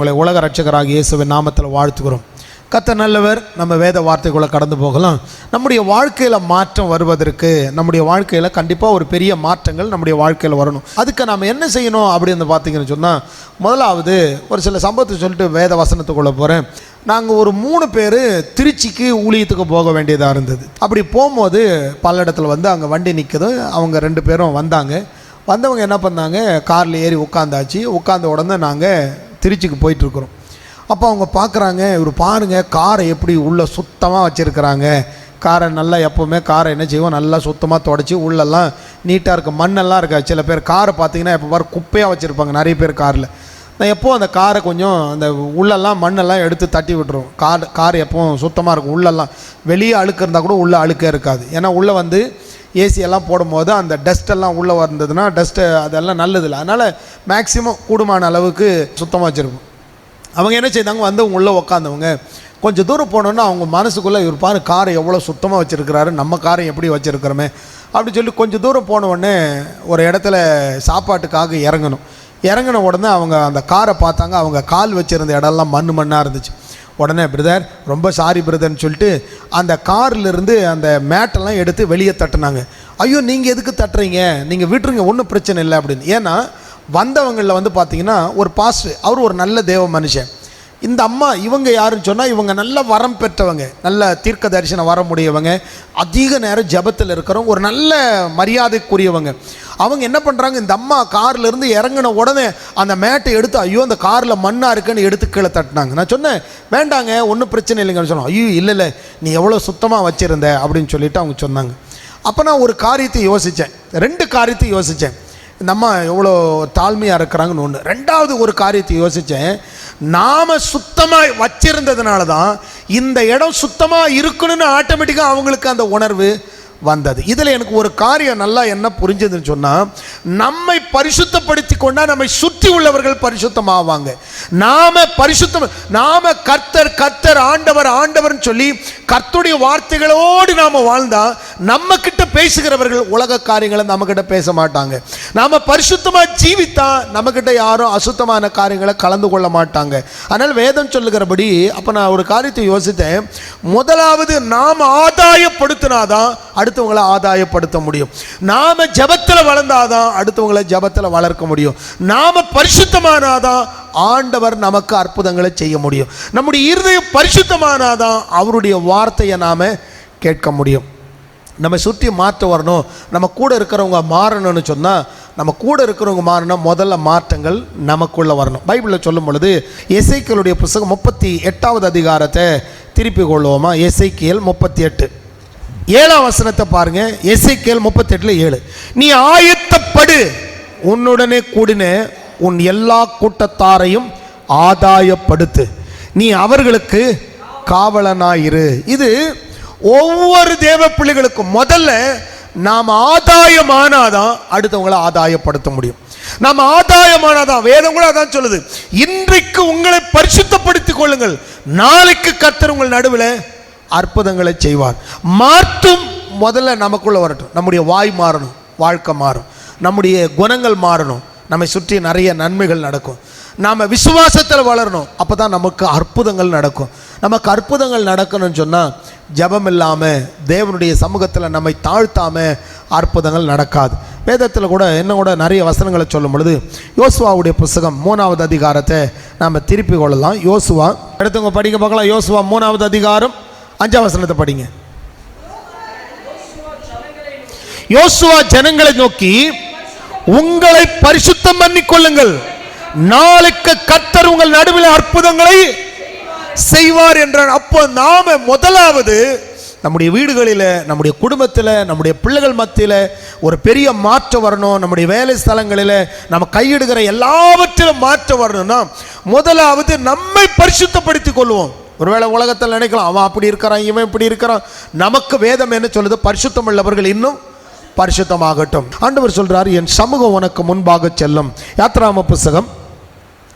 உங்களை உலக இரட்சகராகிய இயேசுவின் நாமத்தில் வாழ்த்துகிறோம். கர்த்தர் நல்லவர். நம்ம வேத வார்த்தைக்குள்ளே கடந்து போகலாம். நம்முடைய வாழ்க்கையில் மாற்றம் வருவதற்கு நம்முடைய வாழ்க்கையில் கண்டிப்பாக ஒரு பெரிய மாற்றங்கள் நம்முடைய வாழ்க்கையில் வரணும். அதுக்கு நாம் என்ன செய்யணும் அப்படின்னு பார்த்தீங்கன்னு சொன்னால், முதலாவது ஒரு சில சம்பவத்தை சொல்லிட்டு வேத வசனத்துக்குள்ளே போகிறேன். நாங்கள் ஒரு 3 பேர் திருச்சிக்கு ஊழியத்துக்கு போக வேண்டியதாக இருந்தது. அப்படி போகும்போது பல இடத்துல அங்கே வண்டி நிற்குது. அவங்க 2 பேரும் வந்தவங்க என்ன பண்ணாங்க, காரில் ஏறி உட்காந்தாச்சு. உட்காந்த உடனே நாங்கள் திருச்சிக்கு போயிட்டுருக்குறோம். அப்போ அவங்க பார்க்குறாங்க, இவர் பாருங்கள் காரை எப்படி உள்ளே சுத்தமாக வச்சுருக்கிறாங்க. காரை நல்லா எப்போவுமே காரை என்ன செய்வோம், நல்லா சுத்தமாக தொடச்சி உள்ளெல்லாம் நீட்டாக இருக்குது, மண்ணெல்லாம் இருக்காது. சில பேர் காரை பார்த்தீங்கன்னா எப்போ பாரு குப்பையாக வச்சுருப்பாங்க நிறைய பேர் காரில். நான் எப்போது அந்த காரை கொஞ்சம் அந்த உள்ளெல்லாம் மண்ணெல்லாம் எடுத்து தட்டி விட்டுருவோம். கார் எப்போவும் சுத்தமாக இருக்கும். உள்ளெல்லாம் வெளியே அழுக்கு இருந்தால் கூட உள்ளே அழுக்கே இருக்காது. ஏன்னா உள்ளே ஏசியெல்லாம் போடும்போது அந்த டஸ்ட்டெல்லாம் உள்ளே வந்ததுன்னா டஸ்ட்டு அதெல்லாம் நல்லதில்லை. அதனால் மேக்ஸிமம் கூடுமான அளவுக்கு சுத்தமாக வச்சுருப்போம். அவங்க என்ன செய்தாங்க, அவங்க உள்ளே உக்காந்தவங்க கொஞ்சம் தூரம் போனோன்னா அவங்க மனசுக்குள்ளே, இவர் பாரு காரை எவ்வளோ சுத்தமாக வச்சுருக்கிறாரு, நம்ம காரை எப்படி வச்சுருக்கிறோமே அப்படி சொல்லி கொஞ்சம் தூரம் போன உடனே ஒரு இடத்துல சாப்பாட்டுக்காக இறங்கின உடனே அவங்க அந்த காரை பார்த்தாங்க. அவங்க கால் வச்சுருந்த இடம்லாம் மண்ணாக இருந்துச்சு. உடனே பிரதர் ரொம்ப சாரி பிரதர்னு சொல்லிட்டு அந்த கார்லேருந்து அந்த மேட்டெல்லாம் எடுத்து வெளியே தட்டினாங்க. ஐயோ நீங்கள் எதுக்கு தட்டுறீங்க, நீங்கள் விட்டுருங்க, ஒன்றும் பிரச்சனை இல்லை அப்படின்னு. ஏன்னா வந்தவங்களில் பார்த்தீங்கன்னா ஒரு பாஸ்டர், அவர் ஒரு நல்ல தேவ மனுஷன். இந்த அம்மா இவங்க யாருன்னு சொன்னால், இவங்க நல்ல வரம் பெற்றவங்க, நல்ல தீர்க்க தரிசனம் வர முடியவங்க, அதிக நேரம் ஜபத்தில் இருக்கிறவங்க, ஒரு நல்ல மரியாதைக்குரியவங்க. அவங்க என்ன பண்ணுறாங்க, இந்த அம்மா கார்லேருந்து இறங்கின உடனே அந்த மேட்டை எடுத்து, ஐயோ அந்த காரில் மண்ணாக இருக்குன்னு எடுத்து கீழே தட்டினாங்க. நான் சொன்னேன் வேண்டாங்க ஒன்றும் பிரச்சனை இல்லைங்கன்னு சொன்னோம். ஐயோ இல்லை நீ எவ்வளோ சுத்தமாக வச்சுருந்த அப்படின்னு சொல்லிட்டு அவங்க சொன்னாங்க. அப்போ நான் ஒரு காரியத்தை யோசித்தேன், 2 காரியத்தை யோசித்தேன். இந்த அம்மா எவ்வளோ தாழ்மையாக இருக்கிறாங்கன்னு ஒன்று. 2வது ஒரு காரியத்தை யோசித்தேன், நாம் சுத்தமாக வச்சிருந்ததுனால தான் இந்த இடம் சுத்தமாக இருக்கணும்னு ஆட்டோமேட்டிக்காக அவங்களுக்கு அந்த உணர்வு வந்தது. இதில் எனக்கு ஒரு காரியம் நல்லா என்ன புரிஞ்சதுன்னு சொன்னால், நம்மை பரிசுத்தப்படுத்தி கொண்டால் நம்மை சுற்றி உள்ளவர்கள் பரிசுத்தமாவாங்க. நாம கர்த்தர் ஆண்டவர்னு சொல்லி கர்த்தருடைய வார்த்தைகளோடு நாம் வாழ்ந்தால் நம்ம கிட்ட பேசுகிறவர்கள் உலக காரியங்களை நம்ம கிட்ட பேச மாட்டாங்க. நாம பரிசுத்தமாக ஜீவித்தா நம்ம கிட்ட யாரும் அசுத்தமான காரியங்களை கலந்து கொள்ள மாட்டாங்க. அதனால் வேதம் சொல்லுகிறபடி அப்போ நான் ஒரு காரியத்தை யோசித்தேன். முதலாவது நாம் ஆதாயப்படுத்தினாதான் அடுத்தவங்களை ஆதாயப்படுத்த முடியும். நாம ஜபத்தில் வளர்ந்தாதான் அடுத்தவங்களை ஜபத்தில் வளர்க்க முடியும். நாம பரிசுத்தமானாதான் ஆண்டவர் நமக்கு அற்புதங்களை செய்ய முடியும். நம்முடைய இருதயம் பரிசுத்தமானாதான் அவருடைய வார்த்தையை நாம கேட்க முடியும். நம்ம சுற்றி மாற்றம் வரணும், நம்ம கூட இருக்கிறவங்க மாறணும்னு சொன்னால், நம்ம கூட இருக்கிறவங்க மாறணும், முதல்ல மாற்றங்கள் நமக்குள்ளே வரணும். பைபிளில் சொல்லும் பொழுது எசேக்கியேலுடைய புத்தகம் 38வது அதிகாரத்தை திருப்பி கொள்வோமா? எசேக்கியேல் 38 7ஆம் வசனத்தை பாருங்க. எசேக்கியேல் 38:7, நீ ஆயத்தப்படு, உன்னுடனே கூடின உன் எல்லா கூட்டத்தாரையும் ஆதாயப்படுத்து, நீ அவர்களுக்கு காவலனாயிரு. இது ஒவ்வொரு தேவ பிள்ளைகளுக்கும் முதல்ல நாம் ஆதாயமானாதான் அடுத்தவங்களை ஆதாயப்படுத்த முடியும். நாம் ஆதாயமானாதான், வேதம் கூட அதான் சொல்லுது, இன்றைக்கு உங்களை பரிசுத்தப்படுத்திக் கொள்ளுங்கள், நாளைக்கு கர்த்தர் உங்கள் நடுவில் அற்புதங்களை செய்வார். மாற்றும் முதல்ல நமக்குள்ள வரட்டும். நம்முடைய வாய் மாறணும், வாழ்க்கை மாறும், நம்முடைய குணங்கள் மாறணும், நம்மை சுற்றி நிறைய நன்மைகள் நடக்கும். நாம் விசுவாசத்தில் வளரணும், அப்போ தான் நமக்கு அற்புதங்கள் நடக்கும். நமக்கு அற்புதங்கள் நடக்கணும்னு சொன்னால் ஜபம் இல்லாமல் தேவனுடைய சமூகத்தில் நம்மை தாழ்த்தாமல் அற்புதங்கள் நடக்காது. வேதத்தில் கூட என்ன கூட நிறைய வசனங்களை சொல்லும் பொழுது யோசுவாவுடைய புத்தகம் 3வது அதிகாரத்தை நாம் திருப்பி கொள்ளலாம். யோசுவா எடுத்தவங்க படிக்க பார்க்கலாம். யோசுவா 3வது அதிகாரம் 5ஆம் வசனத்தை படிங்க. யோசுவா ஜனங்களை நோக்கி, உங்களை பரிசுத்தம் பண்ணிக் கொள்ளுங்கள், நாளைக்கு கர்த்தர் உங்கள் நடுவில் அற்புதங்களை செய்வார் என்றார். அப்போ நாம முதலாவது நம்முடைய வீடுகளில், நம்முடைய குடும்பத்தில், நம்முடைய பிள்ளைகள் மத்தியில் ஒரு பெரிய மாற்றம் வரணும். நம்முடைய வேலை ஸ்தலங்களில் நம்ம கையிடுகிற எல்லாவற்றிலும் மாற்றம் வரணும்னா முதலாவது நம்மை பரிசுத்தப்படுத்திக் கொள்வோம். ஒருவேளை உலகத்தில் நினைக்கலாம், அவன் அப்படி இருக்கிறான், இவன் இப்படி இருக்கிறான். நமக்கு வேதம் என்ன சொல்லுது? பரிசுத்தம் உள்ளவர்கள் இன்னும் பரிசுத்தமாகட்டும். ஆண்டவர் சொல்றார், என் சமூகம் உனக்கு முன்பாக செல்லும். யாத்ராம புத்தகம்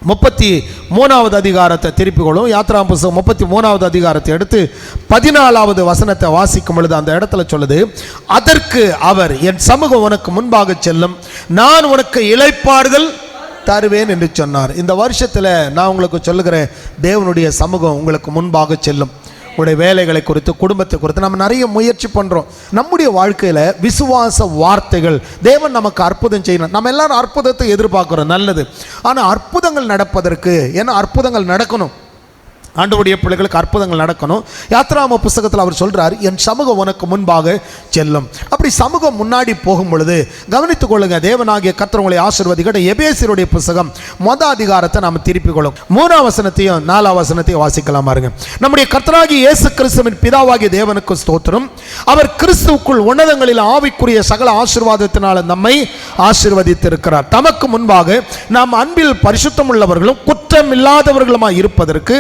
33வது அதிகாரத்தை திருப்பிக் கொள்ளும். யாத்ராம புத்தகம் 33வது அதிகாரத்தை எடுத்து 14வது வசனத்தை வாசிக்கும் பொழுது அந்த இடத்துல சொல்லுது, அதற்கு அவர், என் சமூகம் உனக்கு முன்பாக செல்லும், நான் உனக்கு இளைப்பாறுதல் தருவேன் என்று சொன்னார். இந்த வருஷத்தில் நான் உங்களுக்கு சொல்லுகிறேன், தேவனுடைய சமூகம் உங்களுக்கு முன்பாக செல்லும். உடைய வேலைகளை குறித்து, குடும்பத்தை குறித்து நம்ம நிறைய முயற்சி பண்ணுறோம். நம்முடைய வாழ்க்கையில் விசுவாச வார்த்தைகள், தேவன் நமக்கு அற்புதம் செய்யணும். நம்ம எல்லாரும் அற்புதத்தை எதிர்பார்க்குறோம், நல்லது. ஆனால் அற்புதங்கள் நடப்பதற்கு, ஏன்னா அற்புதங்கள் நடக்கணும், ஆண்டவருடைய பிள்ளைகளுக்கு அற்புதங்கள் நடக்கணும். யாத்ராம புஸ்தகத்தில் அவர் சொல்றார், என் சமூகம் உனக்கு முன்பாக செல்லும். அப்படி சமூகம் முன்னாடி போகும் பொழுது கவனித்துக் கொள்ளுங்க, தேவனாகிய கர்த்தர் உங்களை ஆசீர்வதிக்கட்டும். எபேசியருடைய புஸ்தகம் 1 அதிகாரத்தை நாம் திருப்பிக் கொள்ளும். 3 வசனத்தையும் 4 வசனத்தையும் வாசிக்கலாம் பாருங்க. நம்முடைய கர்த்தராகிய இயேசு கிறிஸ்துவின் பிதாவாகிய தேவனுக்கு ஸ்தோத்திரம். அவர் கிறிஸ்துவுக்குள் உன்னதங்களில் ஆவிக்குரிய சகல ஆசீர்வாதத்தினால் நம்மை ஆசீர்வதித்திருக்கிறார். தமக்கு முன்பாக நாம் அன்பில் பரிசுத்தம் உள்ளவர்களும் குற்றம் இல்லாதவர்களுமாய் இருப்பதற்கு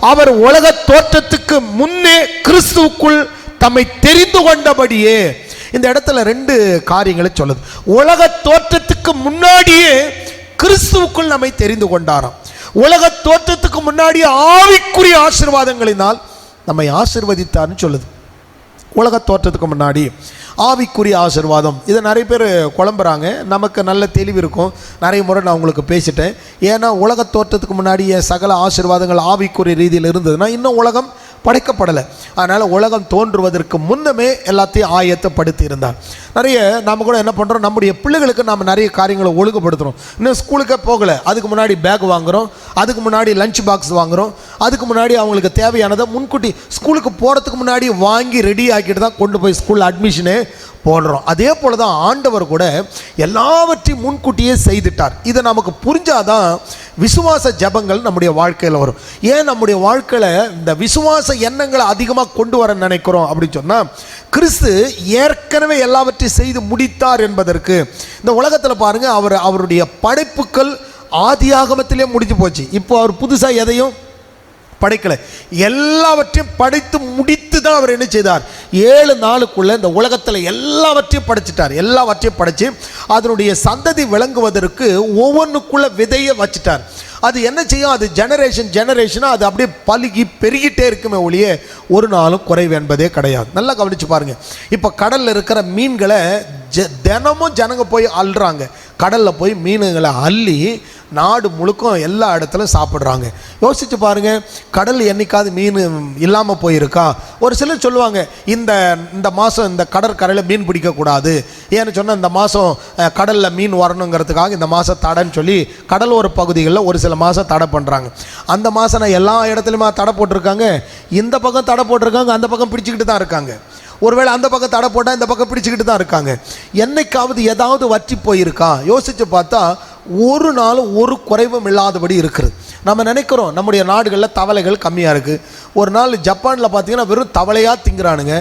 அவர் உலக தோற்றத்துக்கு முன்னே கிறிஸ்துவுக்குள் தம்மை தெரிந்து கொண்டபடியே. இந்த இடத்துல 2 காரியங்களை சொல்லுது. உலக தோற்றத்துக்கு முன்னாடியே கிறிஸ்துவுக்குள் நம்மை தெரிந்து கொண்டாராம். உலக தோற்றத்துக்கு முன்னாடி ஆவிக்குரிய ஆசீர்வாதங்களினால் நம்மை ஆசீர்வதித்தார்னு சொல்லுது. உலக தோற்றத்துக்கு முன்னாடி ஆவிக்குரிய ஆசீர்வாதம், இதை நிறைய பேர் குழம்புறாங்க. நமக்கு நல்ல தெளிவு இருக்கும். நிறைய முறை நான் உங்களுக்கு பேசிட்டேன். ஏன்னா உலக தோற்றத்துக்கு முன்னாடியே சகல ஆசீர்வாதங்கள் ஆவிக்குரிய ரீதியில் இருந்ததுன்னா இன்னும் உலகம் படைக்கப்படலை. அதனால் உலகம் தோன்றுவதற்கு முன்னமே எல்லாத்தையும் ஆயத்தப்படுத்தி இருந்தார். நிறைய நாம் கூட என்ன பண்ணுறோம், நம்முடைய பிள்ளைகளுக்கு நாம் நிறைய காரியங்களை ஒழுங்குபடுத்துகிறோம். இன்னும் ஸ்கூலுக்கே போகலை, அதுக்கு முன்னாடி பேக் வாங்குகிறோம், அதுக்கு முன்னாடி லஞ்ச் பாக்ஸ் வாங்குகிறோம், அதுக்கு முன்னாடி அவங்களுக்கு தேவையானதை முன்கூட்டி ஸ்கூலுக்கு போகிறதுக்கு முன்னாடி வாங்கி ரெடி ஆக்கிட்டு தான் கொண்டு போய் ஸ்கூலில் அட்மிஷனே போடுறோம். அதே போல தான் ஆண்டவர் கூட எல்லாவற்றையும் முன்கூட்டியே செய்துட்டார். இதை நமக்கு புரிஞ்சாதான் விசுவாச ஜபங்கள் நம்முடைய வாழ்க்கையில் வரும். ஏன் நம்முடைய வாழ்க்கையில் இந்த விசுவாச எண்ணங்களை அதிகமாக கொண்டு வர நினைக்கிறோம் அப்படின்னு சொன்னால், கிறிஸ்து ஏற்கனவே எல்லாவற்றையும் செய்து முடித்தார் என்பதற்கு. இந்த உலகத்தில் பாருங்கள், அவருடைய படைப்புக்கள் ஆதி ஆகமத்திலே முடிஞ்சு போச்சு. இப்போ அவர் புதுசாக எதையும் படைக்கலை, எல்லாவற்றையும் படைத்து முடித்து தான் அவர் என்ன செய்தார், 7 நாளுக்குள்ள இந்த உலகத்தில் எல்லாவற்றையும் படைச்சிட்டார். எல்லாவற்றையும் படைச்சு அதனுடைய சந்ததி விளங்குவதற்கு ஒவ்வொன்றுக்குள்ள விதையை வச்சிட்டார். அது என்ன செய்யும், அது ஜெனரேஷனாக அது அப்படியே பழுகி பெருகிட்டே இருக்குமே ஒழிய ஒரு நாளும் குறைவு என்பதே கிடையாது. நல்லா கவனிச்சு பாருங்க. இப்போ கடலில் இருக்கிற மீன்களை தினமும் ஜனங்க போய் அள்ளுறாங்க. கடலில் போய் மீன்களை அள்ளி நாடு முழுக்கும் எல்லா இடத்துலையும் சாப்பிட்றாங்க. யோசிச்சு பாருங்க, கடல் என்னைக்காவது மீன் இல்லாமல் போயிருக்கா? ஒரு சிலர் சொல்லுவாங்க, இந்த மாதம் இந்த கடற்கரையில் மீன் பிடிக்கக்கூடாது, ஏன்னு சொன்னால் இந்த மாதம் கடலில் மீன் வரணுங்கிறதுக்காக இந்த மாதம் தடைன்னு சொல்லி கடலோர பகுதிகளில் ஒரு சில மாதம் தடை பண்ணுறாங்க. அந்த மாதம் நான் எல்லா இடத்துலையுமா தடை போட்டிருக்காங்க? இந்த பக்கம் தடை போட்டிருக்காங்க, அந்த பக்கம் பிடிச்சிக்கிட்டு தான் இருக்காங்க. ஒருவேளை அந்த பக்கம் தடை போட்டால் இந்த பக்கம் பிடிச்சிக்கிட்டு தான் இருக்காங்க. என்னைக்காவது ஏதாவது வற்றி போயிருக்கா? யோசித்து பார்த்தா ஒரு நாளும் ஒரு குறைவும் இல்லாதபடி இருக்குது. நம்ம நினைக்கிறோம் நம்முடைய நாடுகளில் தவளைகள் கம்மியாக இருக்குது. ஒரு நாள் ஜப்பானில் பார்த்தீங்கன்னா வெறும் தவளையாக திங்கிறானுங்க.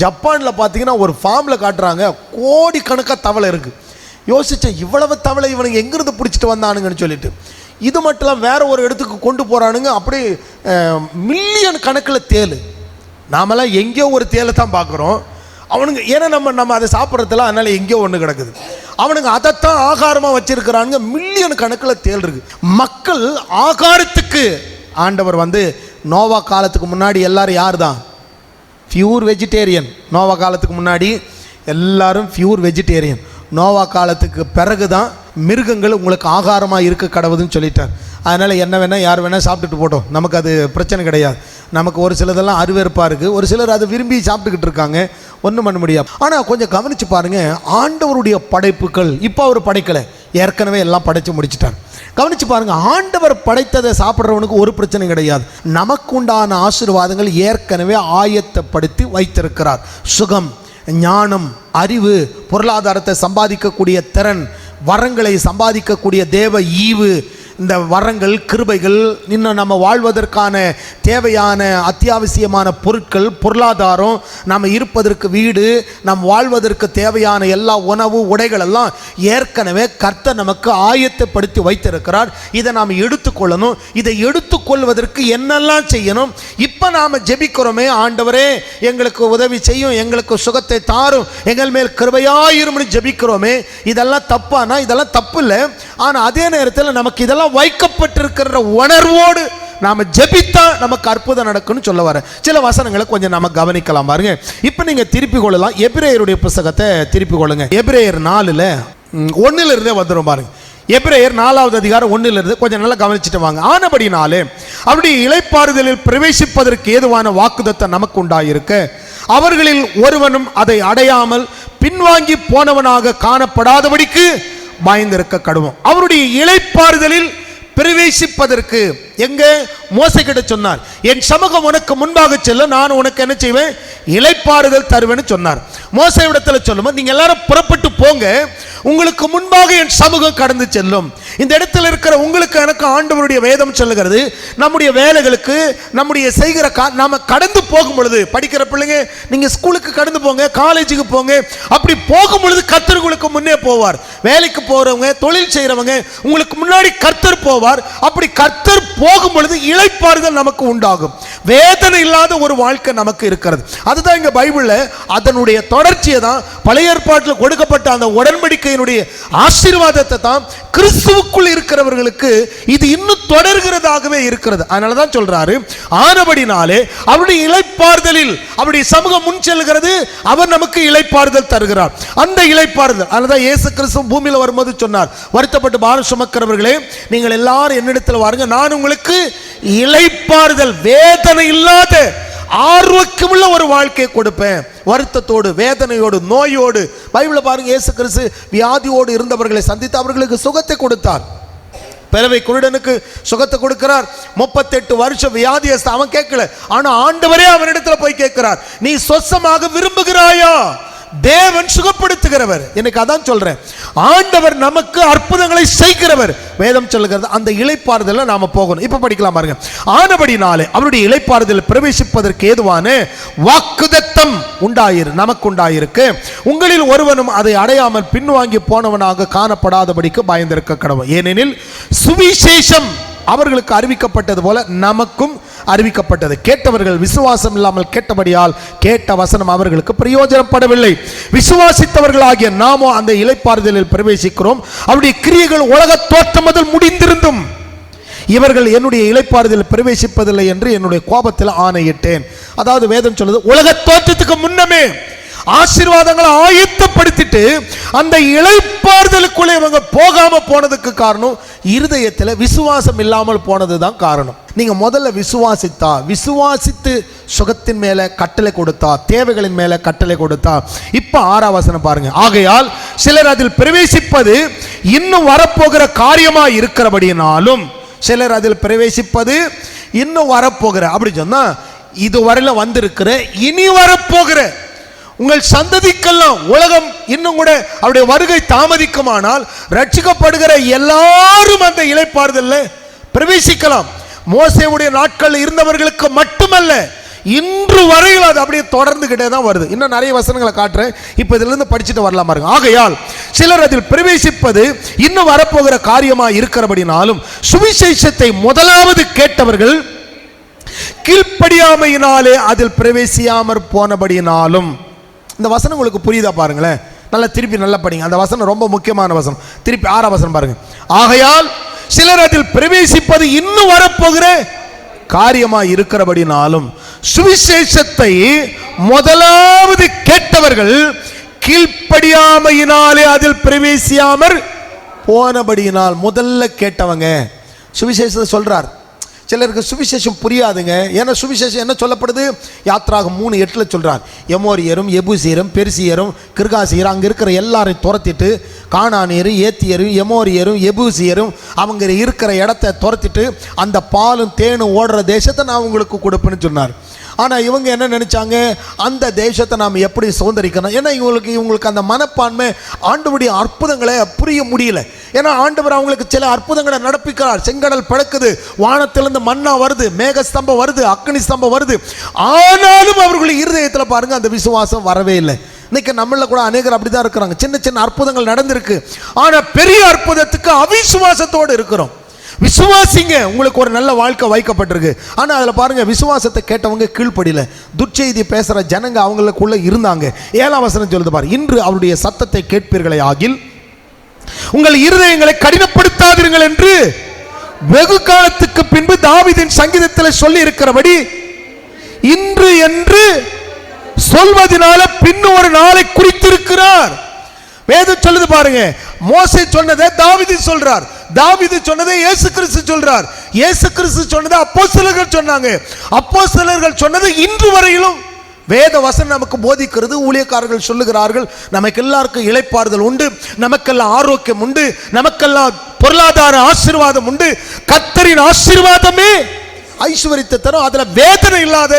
ஜப்பானில் பார்த்தீங்கன்னா ஒரு ஃபார்மில் காட்டுறாங்க, கோடிக்கணக்காக தவளை இருக்குது. யோசித்தேன், இவ்வளவு தவளை இவனுங்க எங்கேருந்து பிடிச்சிட்டு வந்தானுங்கன்னு சொல்லிட்டு. இது மட்டும் இல்லாமல் வேற ஒரு இடத்துக்கு கொண்டு போகிறானுங்க, அப்படியே மில்லியன் கணக்கில் தேள். நாமெல்லாம் எங்கேயோ ஒரு தேலை தான் பார்க்குறோம். அவனுங்க ஏன்னா நம்ம அதை சாப்பிட்றதுல, அதனால் எங்கேயோ ஒன்று கிடக்குது. அவனுங்க அதைத்தான் ஆகாரமாக வச்சிருக்கிறானுங்க. மில்லியன் கணக்கில் தேல் இருக்கு. மக்கள் ஆகாரத்துக்கு ஆண்டவர் நோவா காலத்துக்கு முன்னாடி எல்லாரும் யார் தான்? Pure vegetarian. நோவா காலத்துக்கு முன்னாடி எல்லாரும் பியூர் வெஜிடேரியன். நோவா காலத்துக்கு பிறகு தான் மிருகங்கள் உங்களுக்கு ஆகாரமாக இருக்க கடவுதுன்னு சொல்லிட்டார். அதனால் என்ன வேணால் யார் வேணால் சாப்பிட்டுட்டு போட்டோம், நமக்கு அது பிரச்சனை கிடையாது. நமக்கு ஒரு சிலதெல்லாம் அருவெறுப்பாக இருக்குது, ஒரு சிலர் அதை விரும்பி சாப்பிட்டுக்கிட்டு இருக்காங்க, ஒன்றும் பண்ண முடியாது. ஆனால் கொஞ்சம் கவனித்து பாருங்கள், ஆண்டவருடைய படைப்புகள் இப்போ அவர் படைக்கலை, ஏற்கனவே எல்லாம் படைத்து முடிச்சிட்டார். கவனித்து பாருங்கள், ஆண்டவர் படைத்ததை சாப்பிட்றவனுக்கு ஒரு பிரச்சனை கிடையாது. நமக்கு உண்டான ஆசீர்வாதங்கள் ஏற்கனவே ஆயத்தப்படுத்தி வைத்திருக்கிறார். சுகம், ஞானம், அறிவு, பொருளாதாரத்தை சம்பாதிக்கக்கூடிய திறன், வரங்களை சம்பாதிக்கக்கூடிய தேவ ஈவு, இந்த வரங்கள், கிருபைகள், இன்னும் நம்ம வாழ்வதற்கான தேவையான அத்தியாவசியமான பொருட்கள், பொருளாதாரம், நம்ம இருப்பதற்கு வீடு, நம் வாழ்வதற்கு தேவையான எல்லா உணவு, உடைகள் எல்லாம் ஏற்கனவே கர்த்தர் நமக்கு ஆயத்தப்படுத்தி வைத்திருக்கிறார். இதை நாம் எடுத்துக்கொள்ளணும். இதை எடுத்துக்கொள்வதற்கு என்னெல்லாம் செய்யணும்? இப்போ நாம் ஜெபிக்கிறோமே, ஆண்டவரே எங்களுக்கு உதவி செய்யும், எங்களுக்கு சுகத்தை தாரும், எங்கள் மேல் கிருபையாயிரும்னு ஜெபிக்கிறோமே, இதெல்லாம் தப்பானா? இதெல்லாம் தப்பு இல்லை. ஆனால் அதே நேரத்தில் நமக்கு இதெல்லாம் வைக்கப்பட்டிருக்கிற உணர்வோடு நாம ஜெபித்தா நமக்கு அற்புதம் நடக்கும்னு சொல்ல வர சில வசனங்களை கொஞ்சம் நாம கவனிக்கலாம் பாருங்க. இப்போ நீங்க திருப்பி கொள்ளலாம், எபிரேயருடைய புத்தகத்தை திருப்பி கொள்ளுங்க. எபிரேயர் 4:1 வந்துடும் பாருங்க. எபிரேயர் 4வது அதிகாரம் 1 கொஞ்சம் நல்லா கவனிச்சுட்டு வாங்க. ஆனபடினாலே அவருடைய இளைப்பாறுதலில் பிரவேசிப்பதற்கு ஏதுவான வாக்குத்தத்தம் நமக்கு உண்டாயிருக்க அவர்களில் ஒருவனும் அதை அடையாமல் பின்வாங்கி போனவனாக காணப்படாதபடிக்கு பயந்திருக்க கடவும். அவருடைய இளைப்பாறுதலில் பிரவேசிப்பதற்கு எங்க மோசே கிட்ட சொன்னார், என் சமூகம் உனக்கு முன்பாக செல்ல நான் உனக்கு என்ன செய்வேன், இளைப்பாறுதல் தருவேன்னு சொன்னார். மோசே இடத்துல சொல்லும்போது நீங்க எல்லாரும் புறப்பட்டு போங்க, உங்களுக்கு முன்பாக என் சமூகம் கடந்து செல்லும். இந்த இடத்துல இருக்கிற உங்களுக்கு எனக்கு ஆண்டவருடைய வேதம் சொல்லுகிறது, நம்முடைய வேலைகளுக்கு நம்முடைய செய்கிற நாம கடந்து போகும் பொழுது, படிக்கிற பிள்ளைங்க நீங்க ஸ்கூலுக்கு கடந்து போங்க, காலேஜுக்கு போங்க, அப்படி போகும் பொழுது கர்த்தர் உங்களுக்கு முன்னே போவார். வேலைக்கு போறவங்க, தொழில் செய்யறவங்க உங்களுக்கு முன்னாடி கர்த்தர் போவார். அப்படி கர்த்தர் போகும் பொழுது இளைப்பாறுதல் நமக்கு உண்டாகும். வேதனை இல்லாத ஒரு வாழ்க்கை நமக்கு இருக்கிறது. அதுதான் இங்க பைபிள்ல அதனுடைய தொடர்ச்சியை தான் பழைய ஏற்பாட்டில் கொடுக்கப்பட்ட அந்த உடன்படிக்கையினுடைய ஆசீர்வாதத்தை தான் கிறிஸ்துவுக்குள் இருக்கிறவர்களுக்கு இது இன்னும் தொடர்கிறதாகவே இருக்கிறது. அதனால தான் சொல்றாரு, ஆனபடினாலே அவருடைய இளைப்பாறுதலில் அவருடைய சமூகம் முன் செல்கிறது, அவர் நமக்கு இளைப்பாறுதல் தருகிறார். அந்த இளைப்பாறுதல் அதனால இயேசு கிறிஸ்து பூமியில் வரும்போது சொன்னார், வருத்தப்பட்டு பாரம் சுமக்கிறவர்களே நீங்கள் எல்லாரும் என்னிடத்தில் வாருங்க, நான் உங்களுக்கு இளைப்பாறுதல் வேதனை இல்லாத ஆரோக்கியமுள்ள ஒரு வாழ்க்கையை கொடுப்பேன். வருத்தத்தோடு வேதனையோடு நோயோடு பைபிளை பாருங்க, இயேசு கிறிஸ்து வியாதியோடு இருந்தவர்களை சந்தித்து அவர்களுக்கு சுகத்தை கொடுத்தார். பிறவை குருடனுக்கு சுகத்தை கொடுக்கிறார். 38 வருஷம் வியாதியஸ்த அவன் கேட்கல, ஆனா ஆண்டவரே அவனிடத்துல போய் கேட்கிறார், நீ சொசமாக விரும்புகிறாயா? தேவன் சுகப்படுத்துகிறவர். எனக்கு அதான் சொல்றேன், ஆண்டவர் நமக்கு அற்புதங்களை செய்கிறவர். வேதம் சொல்லுகிறது அந்த இளைப்பாறுதல நாம போகணும். இப்ப படிக்கலாம் பாருங்க. ஆனபடினாலே அவருடைய இளைப்பாறுதல் பிரவேசிப்பதற்கு ஏதுவான வாக்குத்தத்தம் நமக்கு உண்டாயிருக்கு. உங்களில் ஒருவனும் அதை அடையாமல் பின்வாங்கி போனவனாக காணப்படாதபடிக்கு பயந்திருக்க கடவுள். ஏனெனில் சுவிசேஷம் அவர்களுக்கு அறிவிக்கப்பட்டது போல நமக்கும் அறிவிக்கப்பட்டது. கேட்டவர்கள் விசுவாசம் இல்லாமல் கேட்டபடியால் கேட்ட வசனம் அவர்களுக்கு பிரயோஜனப்படவில்லை. விசுவாசித்தவர்களாகிய நாமோ அந்த இளைப்பாறுதலில் பிரவேசிக்கிறோம். அவருடைய கிரியைகள் உலக தோற்றம் முதல் முடிந்திருந்தும் இவர்கள் என்னுடைய இளைப்பாறுதலில் பிரவேசிப்பதில்லை என்று என்னுடைய கோபத்தில் ஆணையிட்டேன். அதாவது வேதம் சொல்லுது, உலக தோற்றத்துக்கு முன்னமே ஆசீர்வாதங்களை ஆயத்தப்படுத்திட்டு அந்த இளைப்பாறுதலுக்குள்ளே இவங்க போகாம போனதுக்கு காரணம் இருதயத்தில் விசுவாசம் இல்லாமல் போனதுதான் காரணம். நீங்க முதல்ல விசுவாசித்து சுகத்தின் மேல கட்டளை கொடுத்தா, தேவைகளின் மேல கட்டளை கொடுத்தா. இப்ப 6ஆம் வசனம் பாருங்க. ஆகையால் சிலர் அதில் பிரவேசிப்பது இன்னும் வரப்போகிற காரியமா இருக்கிறபடினாலும், சிலர் அதில் பிரவேசிப்பது இன்னும் வரப்போகிற அப்படி சொன்னா இதுவரையில வந்திருக்கிற இனி வரப்போகிற உங்கள் சந்ததிக்கெல்லாம் உலகம் இன்னும் கூட அவருடைய வருகை தாமதிக்குமானால் ரட்சிக்கப்படுகிற எல்லாரும் அந்த இளைப்பாறுதல்ல பிரவேசிக்கலாம். மோசேவுடைய நாட்கள் இருந்தவர்களுக்கு மட்டுமல்ல, இன்று வரையில் அது அப்படியே தொடர்ந்துகிட்டே தான் வருது. இன்னும் நிறைய வசனங்களை காட்டுறேன், இப்ப இதுல இருந்து படிச்சுட்டு வரலாம் பாருங்க. ஆகையால் சிலர் அதில் பிரவேசிப்பது இன்னும் வரப்போகிற காரியமா இருக்கிறபடினாலும், சுவிசேஷத்தை முதலாவது கேட்டவர்கள் கீழ்ப்படியாமையினாலே அதில் பிரவேசியாமற் போனபடினாலும். இந்த வசனம் உங்களுக்கு புரியுதா பாருங்களேன், நல்லா திருப்பி நல்லா படிங்க. அந்த வசனம் ரொம்ப முக்கியமான வசனம். திருப்பி 6ஆம் வசனம் பாருங்க. ஆகையால் சிலர் அதில் பிரவேசிப்பது இன்னும் வரப்போகிற காரியமா இருக்கிறபடினாலும், சுவிசேஷத்தை முதலாவது கேட்டவர்கள் கீழ்ப்படியாமையினாலே அதில் பிரவேசியாமற் போனபடியினால். முதல்ல கேட்டவங்க சுவிசேஷத்தை சொல்றார். சிலருக்கு சுவிசேஷம் புரியாதுங்க. ஏன்னா சுவிசேஷம் என்ன சொல்லப்படுது, யாத்ராகம் 3:8 சொல்றார், எமோரியரும் எபூசியரும் பெர்சியரும் கிர்காசியரும் அங்கே இருக்கிற எல்லாரையும் துரத்திட்டு, கானானியரும் ஏத்தியரும் எமோரியரும் எபூசியரும் அவங்க இருக்கிற இடத்த துரத்திட்டு அந்த பாலும் தேனும் ஓடுற தேசத்தை நான் உங்களுக்கு கொடுப்பேன்னு சொன்னார். ஆனால் இவங்க என்ன நினைச்சாங்க, அந்த தேசத்தை நாம் எப்படி சுதந்திரிக்கணும். ஏன்னா இவங்களுக்கு அந்த மனப்பான்மை ஆண்டவருடைய அற்புதங்களை புரிய முடியல. ஏன்னா ஆண்டவர் அவங்களுக்கு சில அற்புதங்களை நடப்பிக்கிறார். செங்கடல் பிளக்குது, வானத்திலிருந்து மன்னா வருது, மேக ஸ்தம்பம் வருது, அக்னி ஸ்தம்பம் வருது. ஆனாலும் அவர்களுடைய இருதயத்தில் பாருங்க அந்த விசுவாசம் வரவே இல்லை. இன்னைக்கு நம்மள கூட அநேகர் அப்படிதான் இருக்கிறாங்க. சின்ன சின்ன அற்புதங்கள் நடந்திருக்கு, ஆனால் பெரிய அற்புதத்துக்கு அவிசுவாசத்தோடு இருக்கிறோம். விசுவாசிங்க, உங்களுக்கு ஒரு நல்ல வாழ்க்கை வைக்கப்பட்டிருக்கு. ஆனால் அதில் பாருங்க விசுவாசத்தை கேட்டவங்க கீழ்ப்படியில, துர்ச்செய்தி பேசுகிற ஜனங்க அவங்களுக்குள்ள இருந்தாங்க. 7ஆம் வசனம் சொல்லுது பாரு, இன்று அவருடைய சத்தத்தை கேட்பீர்களே ஆகில் உங்கள் இருதயங்களை கடினப்படுத்தாதீர்கள் என்று வெகு காலத்துக்கு பின்பு தாவீதின் சங்கீதத்தில் சொல்லி இருக்கிறபடி இன்று என்று சொல்வதனால பின்னும் ஒரு நாளை குறித்திருக்கிறார். வேதம் சொல்லுது பாருங்க, மோசே சொன்னதை தாவீது சொல்றார், தாவீது சொன்னதை இயேசு கிறிஸ்து சொல்றார், இயேசு கிறிஸ்து சொன்னதை அப்போஸ்தலர்கள் சொன்னாங்க, அப்போஸ்தலர்கள் சொன்னது இன்று வரையிலும் வேத வசனம் நமக்கு போதிக்கிறது. ஊழியக்காரர்கள் சொல்லுகிறார்கள், நமக்கு எல்லாருக்கும் இளைப்பாறுதல் உண்டு, நமக்கெல்லாம் ஆரோக்கியம் உண்டு, நமக்கெல்லாம் பொருளாதார ஆசீர்வாதம் உண்டு, கர்த்தரின் ஆசீர்வாதமே ஐஸ்வரியத்தை தரும், அதுல வேதனை இல்லாத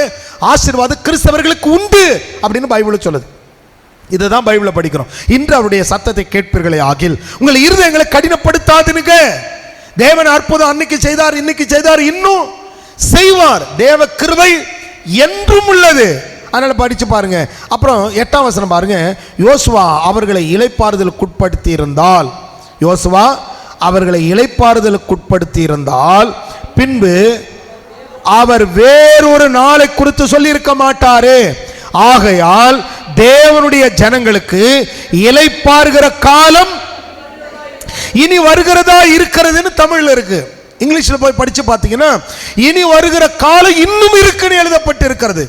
ஆசீர்வாதம் கிறிஸ்தவர்களுக்கு உண்டு அப்படின்னு பைபிள் சொல்லுது. இதுதான் பைபிளை படிக்கிறோம். இன்று அவருடைய சத்தத்தை கேட்பீர்களே ஆகில் உங்கள் இருதயங்களை கடினப்படுத்தாதுங்க. தேவன் அற்புதம் அன்னைக்கு செய்தார், இன்னைக்கு செய்தார், இன்னும் செய்வார். தேவ கிருபை என்றும் உள்ளது. அதனால படிச்சு பாருங்க. அப்புறம் 8ஆம் வசனம் பாருங்க. யோசுவா அவர்களை இளைப்பாறுதலுக்குட்படுத்தி இருந்தால், யோசுவா அவர்களை இளைப்பாறுதலுக்குட்படுத்தி இருந்தால் பின்பு அவர் வேறொரு நாளை குறித்து சொல்லி இருக்க மாட்டாரு. ஆகையால் தேவனுடைய ஜனங்களுக்கு இளைப்பாறுகிற காலம் இனி வருகிறதா இருக்கிறதுன்னு தமிழ்ல இருக்கு. இங்கிலீஷ்ல போய் படிச்சு பார்த்தீங்கன்னா இனி வருகிற காலம் இன்னும் இருக்குன்னு எழுதப்பட்டு இருக்கிறது.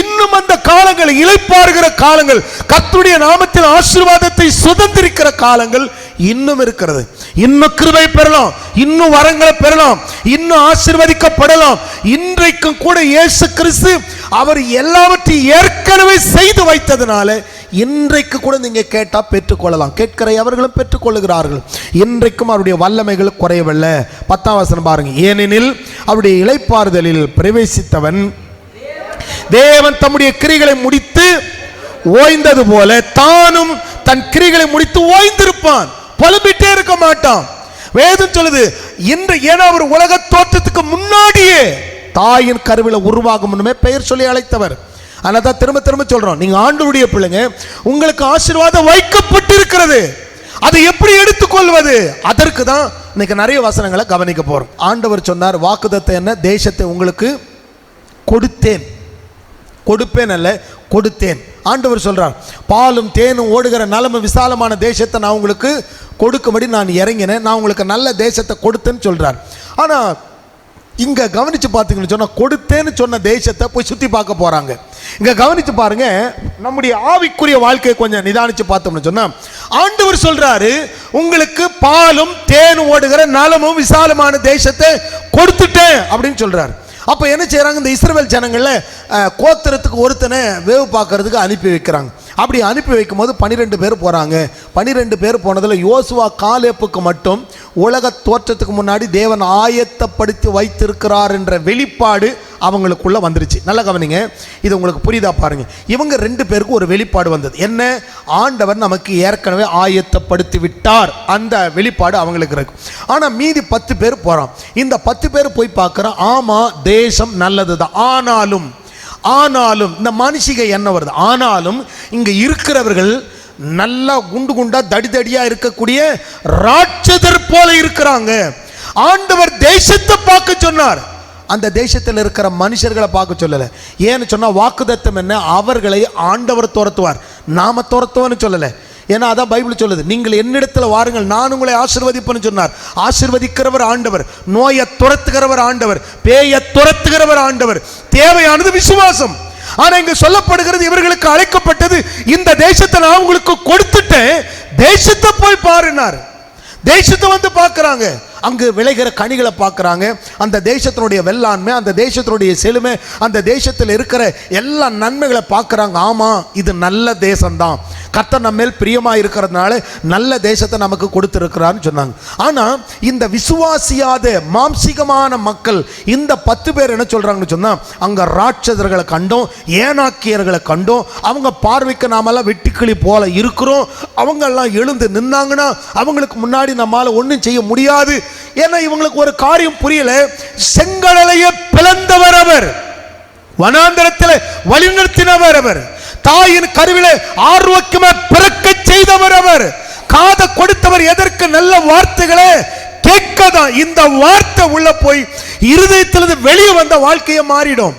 இன்னும் அந்த காலங்கள், இளைப்பாறுகிற காலங்கள், கர்த்தருடைய நாமத்தில் ஆசீர்வாதத்தை சுதந்திரிக்கிற காலங்கள் இன்னும் இருக்கிறது. இன்னும் கிருபை பெறலாம், இன்னும் வரங்களை பெறலாம், இன்னும் ஆசீர்வதிக்கப்படலாம். இன்றைக்கும் கூட இயேசு கிறிஸ்து அவர் எல்லாவற்றையும் ஏற்கனவே செய்து வைத்ததுனால இன்றைக்கு கூட நீங்க கேட்டா பெற்றுக்கொள்ளலாம். கேட்கிற அவர்களும் பெற்றுக்கொள்ளுகிறார்கள். இன்றைக்கும் அவருடைய வல்லமைகள் குறையவில்லை. 10ஆம் வசனம் பாருங்க. ஏனெனில் அவருடைய இளைப்பாறுதலில் பிரவேசித்தவன் தேவன் தம்முடைய கிரிகளை முடித்து ஓய்ந்தது போல தானும் தன் கிரிகளை முடித்து ஓய்ந்திருப்பான், புலம்பிட்டே இருக்க மாட்டான். வேதம் சொல்லுது, இன்று ஏன்னா அவர் உலக தோற்றத்துக்கு முன்னாடியே தாயின் கருவில உருவாகும் முன்னமே பெயர் சொல்லி அழைத்தவர். அதனால திரும்ப திரும்ப சொல்றோம், நீங்க ஆண்டவருடைய பிள்ளைங்க, உங்களுக்கு ஆசீர்வாதம் வைக்கப்பட்டிருக்கிறது. அதை எப்படி எடுத்துக்கொள்வது? அதற்கு தான் இன்னைக்கு நிறைய வசனங்களை கவனிக்க போறோம். ஆண்டவர் சொன்னார், வாக்குத்தத்தம் என்ன? தேசத்தை உங்களுக்கு கொடுத்தேன், கொடுப்பேன் அல்ல கொடுத்தேன். ஆண்டவர் சொல்றார், பாலும் தேனும் ஓடுகிற நலமும் விசாலமான தேசத்தை நான் உங்களுக்கு கொடுக்கும்படி நான் இறங்கினேன், நான் உங்களுக்கு நல்ல தேசத்தை கொடுத்தேன்னு சொல்றார். ஆனா இங்க கவனிச்சு பார்த்தீங்கன்னு சொன்னா, கொடுத்தேன்னு சொன்ன தேசத்தை போய் சுத்தி பார்க்க போறாங்க. இங்க கவனிச்சு பாருங்க, நம்முடைய ஆவிக்குரிய வாழ்க்கையை கொஞ்சம் நிதானிச்சு பார்த்தோம்னு சொன்னா, ஆண்டவர் சொல்றாரு, உங்களுக்கு பாலும் தேனும் ஓடுகிற நலமும் விசாலமான தேசத்தை கொடுத்துட்டேன் அப்படின்னு சொல்றாரு. அப்போ என்ன செய்கிறாங்க? இந்த இஸ்ரவேல் ஜனங்கள்ல கோத்திரத்துக்கு ஒருத்தனை வேவு பார்க்கறதுக்கு அனுப்பி வைக்கிறாங்க. அப்படி அனுப்பி வைக்கும் போது 12 பேர் போகிறாங்க. 12 பேர் போனதில் யோசுவா காலேப்புக்கு மட்டும் உலக தோற்றத்துக்கு முன்னாடி தேவன் ஆயத்தப்படுத்தி வைத்திருக்கிறார் என்ற வெளிப்பாடு அவங்களுக்குள்ள வந்துருச்சு. நல்லா கவனிங்க, இது உங்களுக்கு புரியுதா பாருங்க. இவங்க 2 பேருக்கு ஒரு வெளிப்பாடு வந்தது. என்ன? ஆண்டவர் நமக்கு ஏற்கனவே ஆயத்தப்படுத்தி விட்டார், அந்த வெளிப்பாடு அவங்களுக்கு இருக்கு. ஆனா மீதி 10 பேர் போறான். இந்த 10 பேர் போய் பார்க்கறான், ஆமா தேசம் நல்லதுதான், ஆனாலும் இந்த மனுஷிக என்ன வருது, ஆனாலும் இங்க இருக்கிறவர்கள் நல்லா குண்டு குண்டா தடி தடியா இருக்கக்கூடிய ராட்சதர் போல இருக்கிறாங்க. ஆண்டவர் தேசத்தை பார்க்க சொன்னார், அந்த தேசத்தில் இருக்கிற மனுஷர்களை பார்க்க சொல்லல. ஏன்னு சொன்னா வாக்குத்தத்தம் என்ன? அவர்களை ஆண்டவர் துரத்துவார், நாம துரத்துவோன்னு சொல்லல. ஏன்னா அதான் பைபிள் சொல்லுது, நீங்கள் என்னிடத்தில் வாருங்கள் நான் உங்களை ஆசீர்வதிப்பேன்னு சொன்னார். ஆசீர்வதிக்கிறவர் ஆண்டவர், நோயை துரத்துகிறவர் ஆண்டவர், பேயை துரத்துகிறவர் ஆண்டவர். தேவையானது விசுவாசம். ஆனா இங்க சொல்லப்படுகிறது, இவர்களுக்கு அழைக்கப்பட்டது, இந்த தேசத்தை நான் உங்களுக்கு கொடுத்துட்டேன், தேசத்தை போய் பாருனார். தேசத்தை வந்து பார்க்கறாங்க, அங்கு விளைகிற கனிகளை பார்க்கறாங்க, அந்த தேசத்தினுடைய வெள்ளாண்மை, அந்த தேசத்தினுடைய செழுமை, அந்த தேசத்தில் இருக்கிற எல்லா நன்மைகளை பார்க்கறாங்க. ஆமா இது நல்ல தேசம்தான், கர்த்தர் நம்ம மேல் பிரியமா இருக்கிறதுனால நல்ல தேசத்தை நமக்கு கொடுத்திருக்கிறான்னு சொன்னாங்க. ஆனா இந்த விசுவாசியாத மாம்சிகமான மக்கள் இந்த 10 பேர் என்ன சொல்றாங்கன்னு சொன்னா, அங்க ராட்சதர்களை கண்டோம், ஏனாக்கியர்களை கண்டோம், அவங்க பார்வைக்கு நாமெல்லாம் வெட்டுக்கிளி போல இருக்கிறோம், அவங்க எல்லாம் எழுந்து நின்னாங்கன்னா அவங்களுக்கு முன்னாடி நம்மால ஒன்றும் செய்ய முடியாது. ஏன்னா இவங்களுக்கு ஒரு காரியம் புரியல, செங்கடலையை பிளந்தவர் அவர், வனாந்தரத்தில் வழிநடத்தினவர் அவர், தாயின் கருவிலே ஆரோக்கியமா பிறக்க செய்தவர் அவர், காதை கொடுத்தவர். எதற்கு? நல்ல வார்த்தைகளை கேட்கதான். இந்த வார்த்தை உள்ள போய் இருதயத்திலிருந்து வெளியே வந்த வாழ்க்கையை மாறிடும்.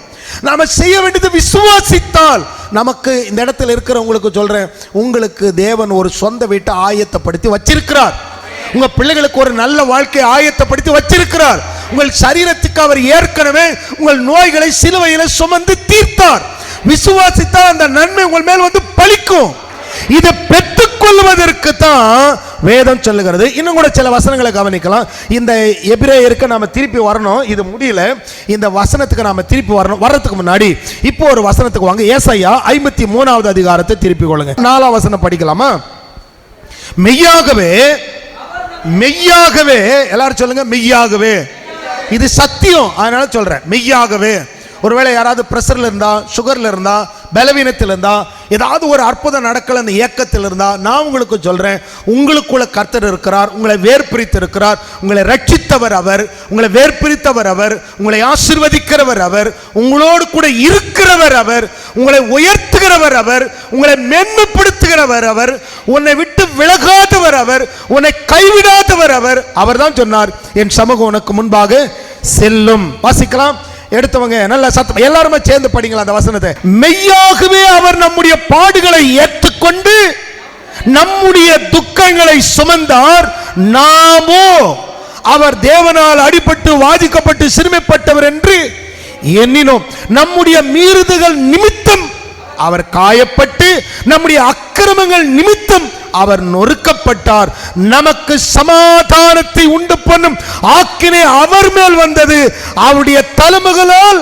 நாம செய்ய வேண்டியது விசுவாசித்தால் நமக்கு. இந்த இடத்துல இருக்கிறவங்களுக்கு சொல்றேன், உங்களுக்கு தேவன் ஒரு சொந்த வீட்டை ஆயத்தப்படுத்தி வச்சிருக்கிறார். உங்க பிள்ளைகளுக்கு ஒரு நல்ல வாழ்க்கையை ஆயத்தப்படுத்தி வச்சிருக்கிறார். உங்கள் சரீரத்துக்கு அவர் ஏற்கனவே உங்கள் நோய்களை சிலுவையில சுமந்து தீர்த்தார். விசுவாசித்தால் அந்த நன்மை உங்கள் மேல் வந்து பலிக்கும். இதை பெற்றுக்கொள்வதற்கு தான் வேதம் சொல்லுகிறது. இன்னும் கூட சில வசனங்களை கவனிக்கலாம். இந்த எபிரேயருக்கு நாம திருப்பி வரணும், இது முடியல. இந்த வசனத்துக்கு நாம திருப்பி வரணும். வர்றதுக்கு முன்னாடி இப்போ ஒரு வசனத்துக்கு வாங்க. ஏசாயா 53வது அதிகாரத்தை திருப்பி கொள்ளுங்க. 4ஆம் வசனம் படிக்கலாமா? மெய்யாகவே, மெய்யாகவே, எல்லாரும் சொல்லுங்க மெய்யாகவே. இது சத்தியம், அதனால சொல்றேன் மெய்யாகவே. ஒருவேளை யாராவது பிரஷர்ல இருந்தா, சுகர்ல இருந்தா, பலவீனத்தில் இருந்தா, ஏதாவது ஒரு அற்புதம் நடக்கல அந்த ஏக்கத்தில் இருந்தா, நான் உங்களுக்கு சொல்றேன், உங்களுக்குள்ள கர்த்தர் இருக்கிறார், உங்களை வேர்பிரித்து இருக்கிறார், உங்களை ரட்சித்தவர் அவர், உங்களை வேர்பிரித்தவர் அவர், உங்களை ஆசீர்வதிக்கிறவர் அவர், உங்களோடு கூட இருக்கிறவர் அவர், உங்களை உயர்த்துகிறவர் அவர், உங்களை மேன்மைப்படுத்துகிறவர் அவர், உன்னை விட்டு விலகாதவர் அவர், உன்னை கைவிடாதவர் அவர். அவர் தான் சொன்னார், என் சமூகம் உனக்கு முன்பாக செல்லும். வாசிக்கலாம், எடுத்தவங்க நல்ல சத்தம் எல்லாருமே சேர்ந்து படிங்களா அந்த வசனத்தை. மெய்யாகவே அவர் நம்முடைய பாடுகளை ஏற்றுக்கொண்டு நம்முடைய துக்கங்களை சுமந்தார், நாமோ அவர் தேவனால் அடிபட்டு வாதிக்கப்பட்டு சிறுமைப்பட்டவர் என்று எண்ணினோம். நம்முடைய மீறுதல்கள் நிமித்தம் அவர் காயப்பட்டு, நம்முடைய அக்கிரமங்கள் நிமித்தம் அவர் நொறுக்கப்பட்டார். நமக்கு சமாதானத்தை உண்டு பண்ணும் ஆக்கினை அவர் மேல் வந்தது, அவருடைய தழும்புகளால்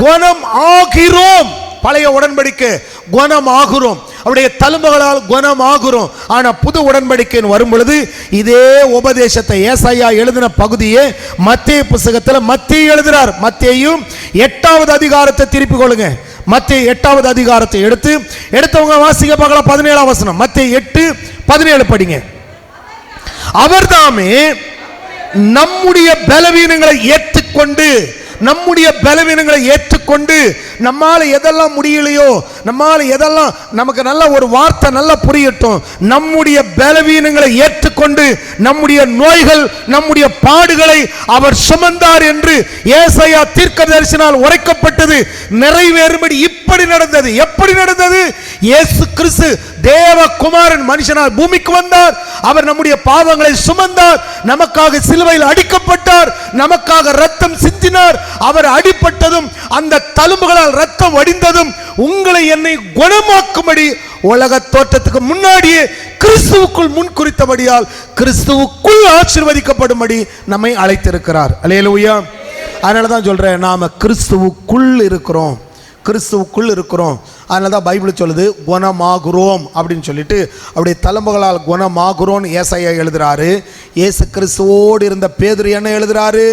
குணம் ஆகிறோம். பழைய உடன்படிக்கை குணம் ஆகிறோம், அவருடைய தழும்புகளால் குணம் ஆகிறோம். ஆனா புது உடன்படிக்கை வரும் பொழுது இதே உபதேசத்தை ஏசாயா எழுதின பகுதியே மத்தேயு புத்தகத்தில் மத்தேயு எழுதுறார். மத்தேயும் 8வது அதிகாரத்தை திருப்பி கொள்ளுங்க. மத்தேயு 8வது அதிகாரத்தை எடுத்தவங்க வாசிக்க பார்க்கலாம். 17ஆம் வசனம், மத்தேயு 8:17 படிங்க. அவர்தாமே நம்முடைய பலவீனங்களை ஏற்றுக்கொண்டு, நம்முடைய பலவீனங்களை ஏற்றுக்கொண்டு, நம்மால எதெல்லாம் முடியலையோ, நம்மால எதெல்லாம் நமக்கு நல்ல ஒரு வார்த்தை நல்லா புரியட்டும், நம்முடைய பலவீனங்களை ஏற்றுக்கொண்டு நம்முடைய நோய்கள், நம்முடைய பாடுகளை அவர் சுமந்தார் என்று ஏசாயா தீர்க்கதரிசினால் உரைக்கப்பட்டது நிறைவேறும்படி இப்படி நடந்தது. எப்படி நடந்தது? இயேசு கிறிஸ்து தேவகுமாரன் மனுஷனார் பூமிக்கு வந்தார், அவர் நம்முடைய பாவங்களை சுமந்தார், நமக்காக சிலுவையில் அடிக்கப்பட்டார், நமக்காக ரத்தம் சிந்தினார். அவர் அடிபட்டதும் அந்த தழும்புகளால் ரத்தம் வடிந்ததும் உங்களை என்னை குணமாக்கும்படி உலக தோற்றத்துக்கு முன்னாடியே கிறிஸ்துவுக்குள் முன் குறித்தபடியால் கிறிஸ்துவுக்குள் ஆசீர்வதிக்கப்படும்படி நம்மை அழைத்திருக்கிறார். அல்லேலூயா. அதனாலதான் சொல்றேன், நாம கிறிஸ்துவுக்குள் இருக்கிறோம், கிறிஸ்துவுக்குள் இருக்கிறோம். அதனால தான் பைபிள் சொல்லுது குணமாகுறோம் அப்படின்னு சொல்லிட்டு, அவருடைய தழும்புகளால் குணமாகுறோம் ஏசாயா எழுதுறாரு. இயேசு கிறிஸ்துவோடு இருந்த பேதுரு என்ன எழுதுறாரு?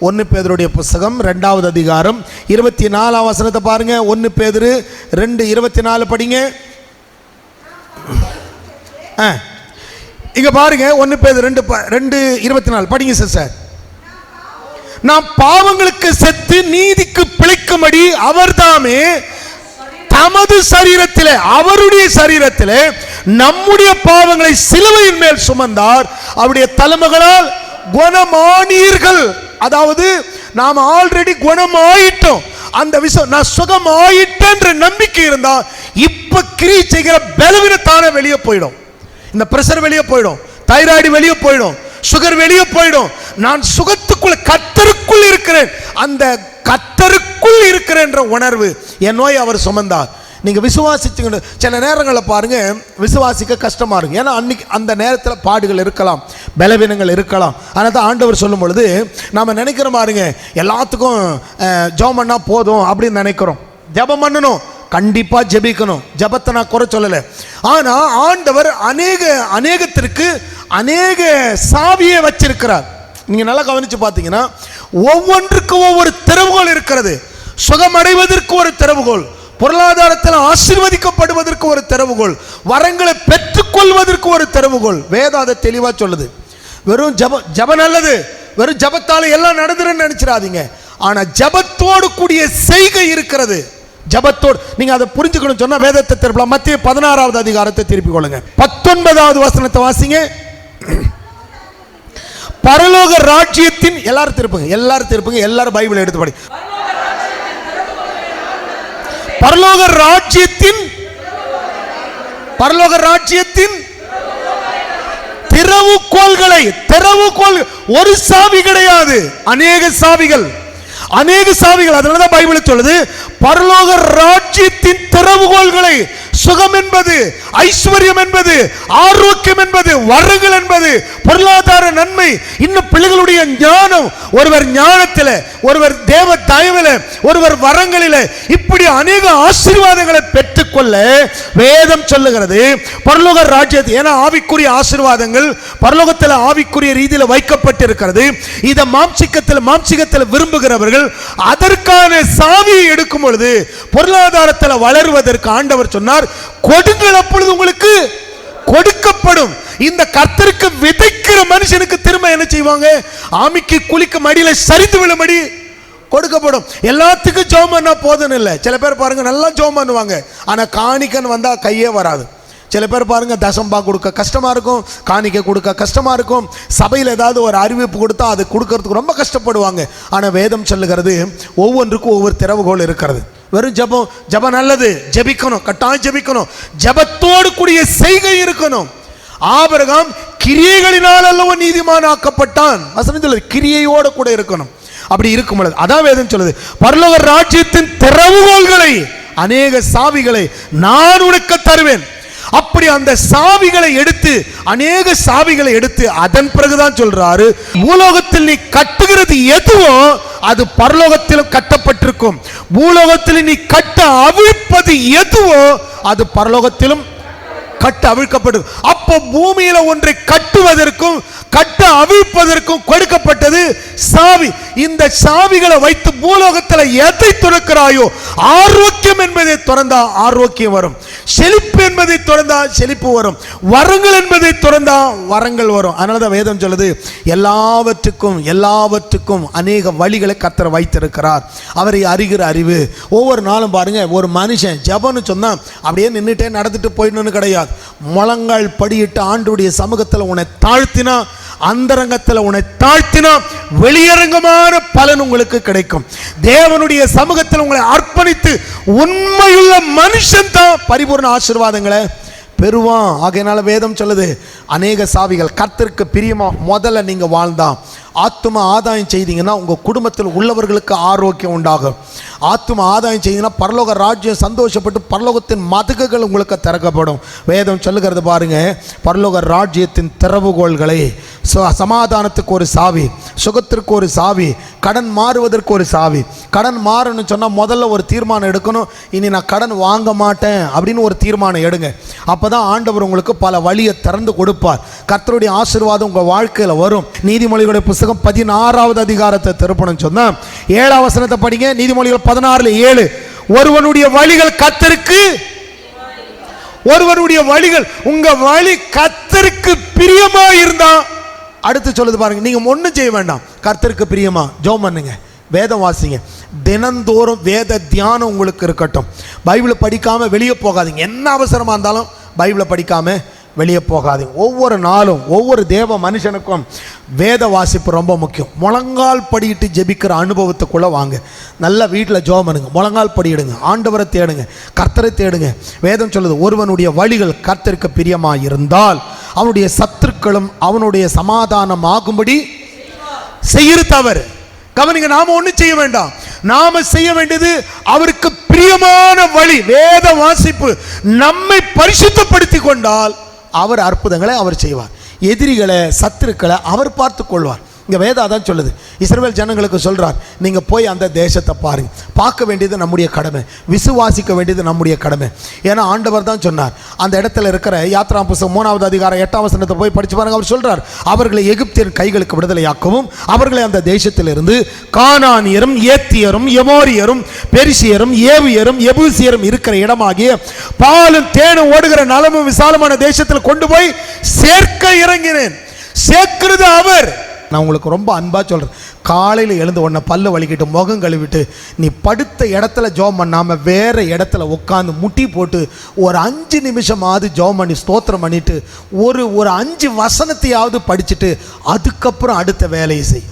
1 பேதுருடைய புத்தகம் 2வது அதிகாரம் 24ஆம் வசனத்தை பாருங்க. 1 பேதுரு 2:24 படிங்க. இங்க பாருங்க, 1 பேதுரு 2:24 படிங்க சார். நாம் பாவங்களுக்கு செத்து நீதிக்கு பிழைக்கும்படி அவர்தாமே தமது சரீரத்திலே, அவருடைய சரீரத்திலே நம்முடைய பாவங்களை சிலுவையின் மேல் சுமந்தார், அவருடைய தழும்புகளால் குணமானீர்கள். அதாவது நாம் ஆல்ரெடி குணமாயிட்டோம். அந்த விஷயம் நான் சுகம் ஆயிட்டேன்ற நம்பிக்கை இருந்தா இப்ப கிரியை செய்கிற பலவீனத்தான வெளியே போயிடும். இந்த பிரஷர் வெளியே போயிடும், தைராய்டு வெளியே போயிடும், சுகர் வெளியே போயிடும். நான் சுகத்துக்குள்ள கர்த்தருக்குள் இருக்கிறேன், அந்த கர்த்தருக்குள் இருக்கிறேன் உணர்வு என் நோய் அவர் சுமந்தார். நீங்க விசுவாசிச்சு சில நேரங்களில் பாருங்க, விசுவாசிக்க கஷ்டமா இருக்கு. ஏன்னா அன்னைக்கு அந்த நேரத்தில் பாடுகள் இருக்கலாம், பலவீனங்கள் இருக்கலாம். அதனால தான் ஆண்டவர் சொல்லும் பொழுது நாம நினைக்கிறோம் பாருங்க, எல்லாத்துக்கும் ஜெபம் பண்ணா போதும் அப்படின்னு நினைக்கிறோம். ஜெபம் பண்ணணும், கண்டிப்பா ஜெபிக்கணும், ஜெபத்தை நான் குறை சொல்லலை. ஆனா ஆண்டவர் அநேகத்திற்கு அநேக சாவியை வச்சிருக்கிறார். நீங்க நல்லா கவனிச்சு பார்த்தீங்கன்னா ஒவ்வொன்றுக்கு ஒவ்வொரு திறவுகோல் இருக்கிறது. சுகம் அடைவதற்கு ஒரு திறவுகோல், பொருளாதாரத்தில் ஆசீர்வதிக்கப்படுவதற்கு ஒரு திறவுகோல், வரங்களை பெற்றுக்கொள்வதற்கு ஒரு திறவுகோல். வேதம் அதை தெளிவா சொல்லுது. வெறும் ஜப நல்லது, வெறும் ஜபத்தால எல்லாம் நடந்துருன்னு நினைச்சிடாதீங்க. ஆனா ஜபத்தோடு கூடிய செய்கை இருக்கிறது. ஜபத்தோடு நீங்க அதை புரிஞ்சுக்கணும் சொன்னா வேதத்தை திருப்பலாம். மத்திய 16வது அதிகாரத்தை திருப்பிக் கொள்ளுங்க. 19வது வசனத்தை வாசிங்க. பரலோக ராஜ்யத்தின், எல்லாரும் திருப்புங்க, எல்லாரும் பைபிள் எடுத்து படி. பரலோக ராஜ்யத்தின் திறவுகோல்களை, ஒரு சாவி கிடையாது, அநேக சாவிகள். அதனாலதான் பைபிள் சொல்லுது பரலோக ராஜ்யத்தின் திறவுகோல்களை சுகம் என்பது, ஐஸ்வர்யம் என்பது, ஆரோக்கியம் என்பது, வரங்கள் என்பது, பொருளாதார நன்மை, இன்னும் பிள்ளைகளுடைய ஞானம், ஒருவர் ஞானத்தில், ஒருவர் தேவ தயவில், ஒருவர் வரங்களில், இப்படி அநேக ஆசீர்வாதங்களை பெற்றுக்கொள்ள வேதம் சொல்லுகிறது. பரலோக ராஜ்யத்தை, ஏன்னா ஆவிக்குரிய ஆசீர்வாதங்கள் பரலோகத்தில் ஆவிக்குரிய ரீதியில் வைக்கப்பட்டிருக்கிறது. இதை மாம்சிகத்தில் விரும்புகிறவர்கள் அதற்கான சாவியை எடுக்கும் பொழுது பொருளாதாரத்தில் வளருவதற்கு ஆண்டவர் சொன்னார், கொடுங்கள், அப்பொழுது உங்களுக்கு கொடுக்கப்படும். இந்த கர்த்தருக்கு விதைக்கிற மனுஷனுக்கு திரும்ப என்ன செய்வாங்க? ஆமிக்கு குளிக்கும் அடியில சரிந்து விழும்படி கொடுக்கப்படும். எல்லாத்துக்கும் ஜெபம் பண்ணா போதும் இல்லை. சில பேர் பாருங்க நல்லா ஜெபம் பண்ணுவாங்க, ஆனா காணிக்கன்னு வந்தா கையே வராது. சில பேர் பாருங்க தசம்பா கொடுக்க கஷ்டமா இருக்கும், காணிக்கை கொடுக்க கஷ்டமா இருக்கும், சபையில் ஏதாவது ஒரு அறிவிப்பு கொடுத்தா அது கொடுக்கறதுக்கு ரொம்ப கஷ்டப்படுவாங்க. ஆனா வேதம் சொல்லுகிறது ஒவ்வொன்றுக்கும் ஒவ்வொரு திறவுகோல் இருக்கிறது. வெறும் ஜெபம் நல்லது, ஜெபிக்கணும், கட்டாயம் ஜெபிக்கணும், ஜெபத்தோடு கூடிய செய்கை இருக்கணும். ஆபிரகாம் கிரியைகளினால் அல்லவோ நீதிமான் ஆக்கப்பட்டான். வசனம் சொல்லுது கிரியையோடு கூட இருக்கணும். அப்படி இருக்கும் பொழுது அதான் வேதம் சொல்லுது, பரலோக ராஜ்யத்தின் திறவுகோல்களை, அநேக சாவிகளை நான் உனக்கு தருவேன். அப்படி அந்த சாவிகளை எடுத்து, அநேக சாவிகளை எடுத்து, அதன் பிறகுதான் சொல்றாரு, பூலோகத்தில் நீ கட்டுகிறது எதுவோ அது பரலோகத்திலும் கட்டப்பட்டிருக்கும், பூலோகத்தில் நீ கட்ட அவிழ்ப்பது எதுவோ அது பரலோகத்திலும் கட்ட அவிழ்க்கப்படும். அப்போ பூமியில ஒன்றை கட்டுவதற்கும் கட்ட அவிழ்ப்பதற்கும் கொடுக்கப்பட்டது சாவி. இந்த சாவிகளை வைத்து பூலோகத்தில் எதை துறக்கிறாயோ, ஆரோக்கியம் என்பதை துறந்தா ஆரோக்கியம் வரும், செழிப்பு என்பதை துறந்தா செழிப்பு வரும், வரங்கள் என்பதை துறந்தா வரங்கள் வரும். அதனாலதான் வேதம் சொல்லுது, எல்லாவற்றுக்கும் அநேக வழிகளை கர்த்தர் வைத்திருக்கிறார். அவரை அறிகிற அறிவு. ஒவ்வொரு நாளும் பாருங்க, ஒரு மனுஷன் ஜெபம்னு சொன்னா அப்படியே நின்றுட்டே நடந்துட்டு போயிடணும்னு கிடையாது. முழங்கால் படியிட்டு ஆண்டவருடைய சமூகத்தில் உன்னை தாழ்த்தினா, அந்தரங்கத்தில் உன்னை தாழ்த்தினா வெளியரங்கமான பலன் உங்களுக்கு கிடைக்கும். தேவனுடைய சமூகத்தில் உங்களை அர்ப்பணித்து உண்மையுள்ள மனுஷன் தான் பரிபூர்ண ஆசீர்வாதங்களை பெறுவான். ஆகையினால வேதம் சொல்லுது, அநேக சாவிகள். கர்த்தருக்கு பிரியமா முதல்ல நீங்க வாழ்ந்தா, ஆத்தும ஆதாயம் செய்தீங்கன்னா உங்க குடும்பத்தில் உள்ளவர்களுக்கு ஆரோக்கியம் உண்டாகும். ஆத்தும ஆதாயம் செய்தீங்கன்னா பரலோக ராஜ்யம் சந்தோஷப்பட்டு பரலோகத்தின் மதகுகள் உங்களுக்கு திறக்கப்படும். வேதம் சொல்லுகிறது பாருங்க, பரலோக ராஜ்யத்தின் திறவுகோள்களை, சமாதானத்துக்கு ஒரு சாவி, சுகத்திற்கு ஒரு சாவி, கடன் மாறுவதற்கு ஒரு சாவி. கடன் மாறணும்னு சொன்னால் முதல்ல ஒரு தீர்மானம் எடுக்கணும், இனி நான் கடன் வாங்க மாட்டேன் அப்படின்னு ஒரு தீர்மானம் எடுங்க. அப்போதான் ஆண்டவர் உங்களுக்கு பல வழியை திறந்து கொடுப்பார். கர்த்தருடைய ஆசீர்வாதம் உங்கள் வாழ்க்கையில் வரும். நீதிமொழிகளுடைய புத்தகம் 16வது அதிகாரத்தை திருப்பணும் சொன்னா 7ஆம் வசனத்தை படிங்க. நீதிமொழிகள் 16:7, ஒருவனுடைய வழிகள் கர்த்தருக்கு, ஒருவனுடைய வழிகள், உங்க வழி கர்த்தருக்கு பிரியமா இருந்தா, அடுத்து சொல்லுது பாருங்க, நீங்க ஒன்றும் செய்ய வேண்டாம், கர்த்தருக்கு பிரியமா ஜெபம் பண்ணுங்க, வேதம் வாசிங்க, தினந்தோறும் வேத தியானம் உங்களுக்கு இருக்கட்டும். பைபிளை படிக்காம வெளியே போகாதீங்க. என்ன அவசரமா இருந்தாலும் பைபிளை படிக்காம வெளியே போகாதீங்க. ஒவ்வொரு நாளும் ஒவ்வொரு தேவ மனுஷனுக்கும் வேத வாசிப்பு ரொம்ப முக்கியம். முழங்கால் படியிட்டு ஜெபிக்கிற அனுபவத்துக்குள்ள வாங்க. நல்ல வீட்டில் ஜெபம் பண்ணுங்க, முழங்கால் படியிடுங்க, ஆண்டவரை தேடுங்க, கர்த்தரை தேடுங்க. வேதம் சொல்லுது, ஒருவனுடைய வழிகள் கர்த்தருக்கு பிரியமாக இருந்தால் அவனுடைய சத்துருக்களும் அவனுடைய சமாதானம் ஆகும்படி செய்கிற தவறு. கவனிங்க, நாம ஒன்றும் செய்ய வேண்டாம். நாம செய்ய வேண்டியது அவருக்கு பிரியமான வழி, வேத வாசிப்பு. நம்மை பரிசுத்தப்படுத்தி கொண்டால் அவர் அற்புதங்களை அவர் செய்வார். எதிரிகளை, சத்துருக்களை அவர் பார்த்து கொள்வார். இங்கே வேதம் அதான் சொல்லுது. இஸ்ரவேல் ஜனங்களுக்கு சொல்றார், நீங்க போய் அந்த தேசத்தை பாருங்க. பார்க்க வேண்டியது நம்முடைய கடமை, விசுவாசிக்க வேண்டியது நம்முடைய கடமை. ஏன்னா ஆண்டவர் தான் சொன்னார். அந்த இடத்துல இருக்கிற யாத்ரா புத்தகம் 3வது அதிகாரம் 8ஆம் வசனத்தை போய் படிச்சு பாருங்க. அவர் சொல்றார், அவர்களை எகிப்தியர் கைகளுக்கு விடுதலையாக்கவும் அவர்களை அந்த தேசத்திலிருந்து கானானியரும் ஏத்தியரும் எமோரியரும் பெரிசியரும் ஏவியரும் எபூசியரும் இருக்கிற இடமாகிய பாலும் தேனும் ஓடுகிற நலமும் விசாலமான தேசத்தில் கொண்டு போய் சேர்க்க இறங்கினேன். சேர்க்கிறது அவர். நான் உங்களுக்கு ரொம்ப அன்பாக சொல்கிறேன், காலையில் எழுந்து உடனே பல்ல வலிக்கிட்டு முகம் கழுவிட்டு நீ படுத்த இடத்துல ஜெபம் பண்ணாமல் வேறு இடத்துல உட்காந்து முட்டி போட்டு ஒரு 5 நிமிஷமாவது ஜெபம் பண்ணி ஸ்தோத்திரம் பண்ணிவிட்டு ஒரு 5 வசனத்தையாவது படிச்சுட்டு அதுக்கப்புறம் அடுத்த வேலையை செய்.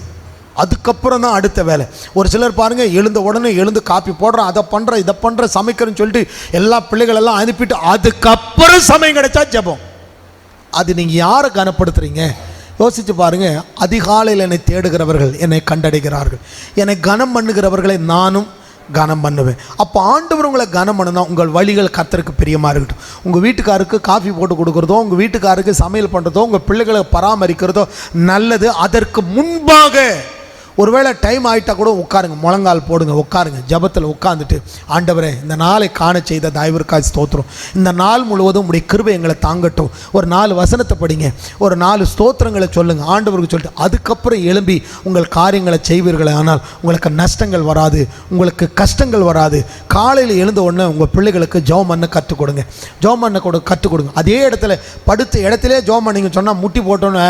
அதுக்கப்புறம் தான் அடுத்த வேலை. ஒரு சிலர் பாருங்கள், எழுந்த உடனே எழுந்து காப்பி போடுறேன், அதை பண்ணுறேன், இதை பண்ணுறேன், சமைக்கிறேன்னு சொல்லிட்டு எல்லா பிள்ளைகளெல்லாம் அனுப்பிட்டு அதுக்கப்புறம் சமயம் கிடைச்சா ஜெபம். அது நீங்கள் யாரை கனப்படுத்துறீங்க? யோசிச்சு பாருங்க. அதிகாலையில் என்னை தேடுகிறவர்கள் என்னை கண்டடைகிறார்கள். என்னை கனம் பண்ணுகிறவர்களை நானும் கனம் பண்ணுவேன். அப்போ ஆண்டவர் உங்களை கனம் பண்ணுனா உங்கள் வழிகள் கர்த்தருக்கு பிரியமாக இருக்கட்டும். உங்கள் வீட்டுக்காருக்கு காஃபி போட்டு கொடுக்குறதோ, உங்கள் வீட்டுக்காருக்கு சமையல் பண்ணுறதோ, உங்கள் பிள்ளைகளை பராமரிக்கிறதோ நல்லது. அதற்கு முன்பாக ஒருவேளை டைம் ஆகிட்டா கூட உட்காருங்க, முழங்கால் போடுங்க, உட்காருங்க, ஜபத்தில் உட்காந்துட்டு ஆண்டவரே இந்த நாளை காண செய்த தயவிற்காக ஸ்தோத்திரம், இந்த நாள் முழுவதும் உடைய கிருபை எங்களை தாங்கட்டும். ஒரு 4 வசனத்தை படிங்க, ஒரு 4 ஸ்தோத்திரங்களை சொல்லுங்கள் ஆண்டவருக்கு சொல்லிட்டு அதுக்கப்புறம் எழும்பி உங்கள் காரியங்களை செய்வீர்களே ஆனால் உங்களுக்கு நஷ்டங்கள் வராது, உங்களுக்கு கஷ்டங்கள் வராது. காலையில் எழுந்த உடனே உங்கள் பிள்ளைகளுக்கு ஜெபம் பண்ண கற்றுக் கொடுங்க, ஜெபம் பண்ண கற்றுக் கொடுங்க. அதே இடத்துல படுத்த இடத்துல ஜெபம் பண்ணிங்க சொன்னால் முட்டி போட்டோன்னு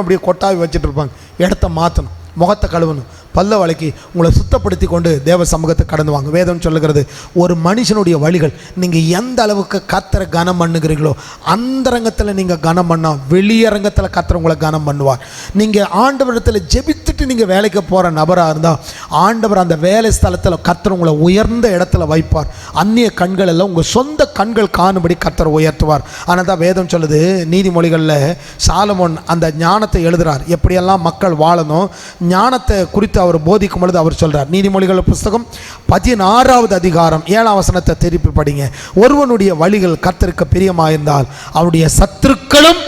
அப்படியே கொட்டாவி வச்சுட்டு இருப்பாங்க. இடத்த மாற்றணும், முகத்தை கழுவணும், பல்ல வளைக்கி உங்களை சுத்தப்படுத்தி கொண்டு தேவ சமூகத்தை கடந்து வாங்க. வேதம் சொல்லுகிறது ஒரு மனுஷனுடைய வழிகள் நீங்கள் எந்த அளவுக்கு கர்த்தரை கனம் பண்ணுகிறீங்களோ அந்தரங்கத்தில் நீங்கள் கனம் பண்ணால் வெளியரங்கத்தில் கர்த்தர் உங்களை கனம் பண்ணுவார். நீங்கள் ஆண்டவரிடத்தில் ஜெபித்துட்டு நீங்கள் வேலைக்கு போகிற நபராக இருந்தால் ஆண்டவர் அந்த வேலை ஸ்தலத்தில் கர்த்தர் உங்களை உயர்ந்த இடத்துல வைப்பார். அந்நிய கண்கள் எல்லாம் உங்கள் சொந்த கண்கள் காணும்படி கர்த்தர் உயர்த்துவார். ஆனால் தான் வேதம் சொல்லுது, நீதிமொழிகளில் சாலமோன் அந்த ஞானத்தை எழுதுகிறார், எப்படியெல்லாம் மக்கள் வாழணும் ஞானத்தை குறித்து அவர் போதிக்கும் பொழுது அவர் சொல்றார். நீதிமொழிகள் புஸ்தகம் 16வது அதிகாரம் 7ஆம் வசனத்தை திருப்பி படிங்க. ஒருவனுடைய வழிகள் கர்த்தருக்கு பிரியமாயிருந்தால் அவனுடைய சத்துருக்களும்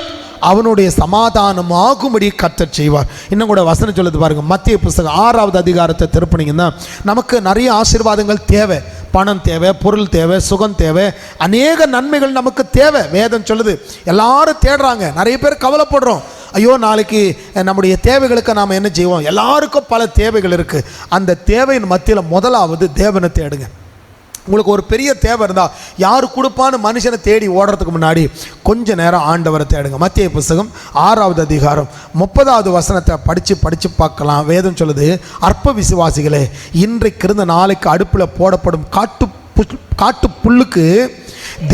அவனுடைய சமாதானம் ஆகும்படி கர்த்தர் செய்வார். இன்னும் கூட வசனம் சொல்லுது பாருங்க, மத்திய புஸ்தகம் 6வது அதிகாரத்தை திருப்பினீங்கன்னா நமக்கு நிறைய ஆசீர்வாதங்கள் தேவை. பணம் தேவை, பொருள் தேவை, சுகம் தேவை, அநேக நன்மைகள் நமக்கு தேவை. வேதம் சொல்லுது எல்லாரும் தேடுறாங்க, நிறைய பேர் கவலைப்படுறோம், ஐயோ நாளைக்கு நம்முடைய தேவைகளுக்கு நாம் என்ன செய்வோம். எல்லாருக்கும் பல தேவைகள் இருக்குது. அந்த தேவையின் மத்தியில் முதலாவது தேவனை தேடுங்க. உங்களுக்கு ஒரு பெரிய தேவை இருந்தால் யார் கொடுப்பான்னு மனுஷனை தேடி ஓடுறதுக்கு முன்னாடி கொஞ்ச நேரம் ஆண்டவரை தேடுங்க. மத்திய புஸ்தகம் 6வது அதிகாரம் 30வது வசனத்தை படித்து பார்க்கலாம். வேதம் சொல்லுது, அற்ப விசுவாசிகளே, இன்றைக்கு இருந்த நாளைக்கு அடுப்பில் போடப்படும் காட்டு புல்லுக்கு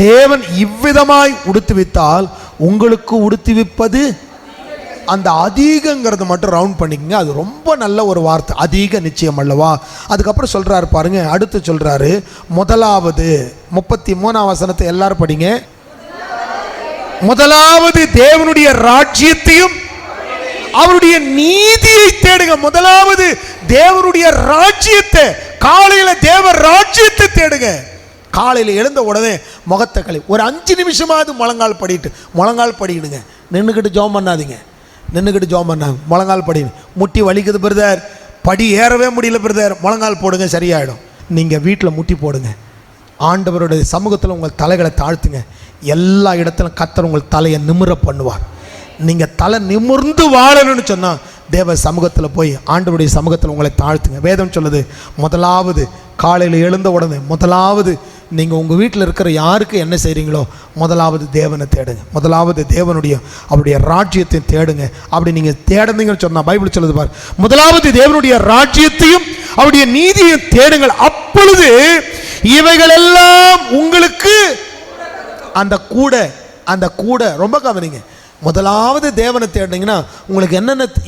தேவன் இவ்விதமாய் உடுத்துவித்தால் உங்களுக்கு உடுத்துவிப்பது அந்த அதிகங்கிறது மட்டும் ரவுண்ட் பண்ணிக்கங்க. அது ரொம்ப நல்ல ஒரு வார்த்தை, அதிக நிச்சயம் அல்லவா. அதுக்கப்புறம் சொல்கிறாரு பாருங்க, அடுத்து சொல்கிறாரு முதலாவது 33ஆம் வசனத்தை எல்லாரும் படிங்க. முதலாவது தேவனுடைய ராஜ்யத்தையும் அவருடைய நீதியை தேடுங்க. முதலாவது தேவனுடைய ராஜ்யத்தை, காலையில தேவ ராஜ்யத்தை தேடுங்க. காலையில் எழுந்த உடனே முகத்தை கழுவி ஒரு 5 நிமிஷமாவது முழங்கால் படிடுங்க. நின்றுக்கிட்டு ஜெபம் பண்ணாதீங்க, நின்றுக்கிட்டு ஜெபம் பண்ணாங்க, முழங்கால் படிங்க. முட்டி வலிக்குது பிரதர், படி ஏறவே முடியல பிரதர், முழங்கால் போடுங்க, சரியாயிடும். நீங்கள் வீட்டில் முட்டி போடுங்க, ஆண்டவருடைய சமூகத்தில் உங்கள் தலைகளை தாழ்த்துங்க. எல்லா இடத்திலும் கர்த்தர் உங்கள் தலையை நிமிர பண்ணுவார். நீங்கள் தலை நிமிர்ந்து வாழணும்னு சொன்னால் தேவ சமூகத்தில் போய் ஆண்டவருடைய சமூகத்தில் உங்களை தாழ்த்துங்க. வேதம் சொல்லுது, முதலாவது காலையில் எழுந்த உடனே முதலாவது நீங்கள் உங்கள் வீட்டில் இருக்கிற யாருக்கு என்ன செய்கிறீங்களோ முதலாவது தேவனை தேடுங்க. முதலாவது அவருடைய ராஜ்யத்தை தேடுங்க. அப்படி நீங்கள் தேடுனீங்கன்னு சொன்னால் பைபிள் சொல்லுது பார், முதலாவது தேவனுடைய ராஜ்யத்தையும் அவருடைய நீதியையும் தேடுங்கள், அப்பொழுது இவைகள் எல்லாம் உங்களுக்கு அந்த கூட ரொம்ப கவனிங்க. முதலாவது தேவனை தேடினீங்கன்னா உங்களுக்கு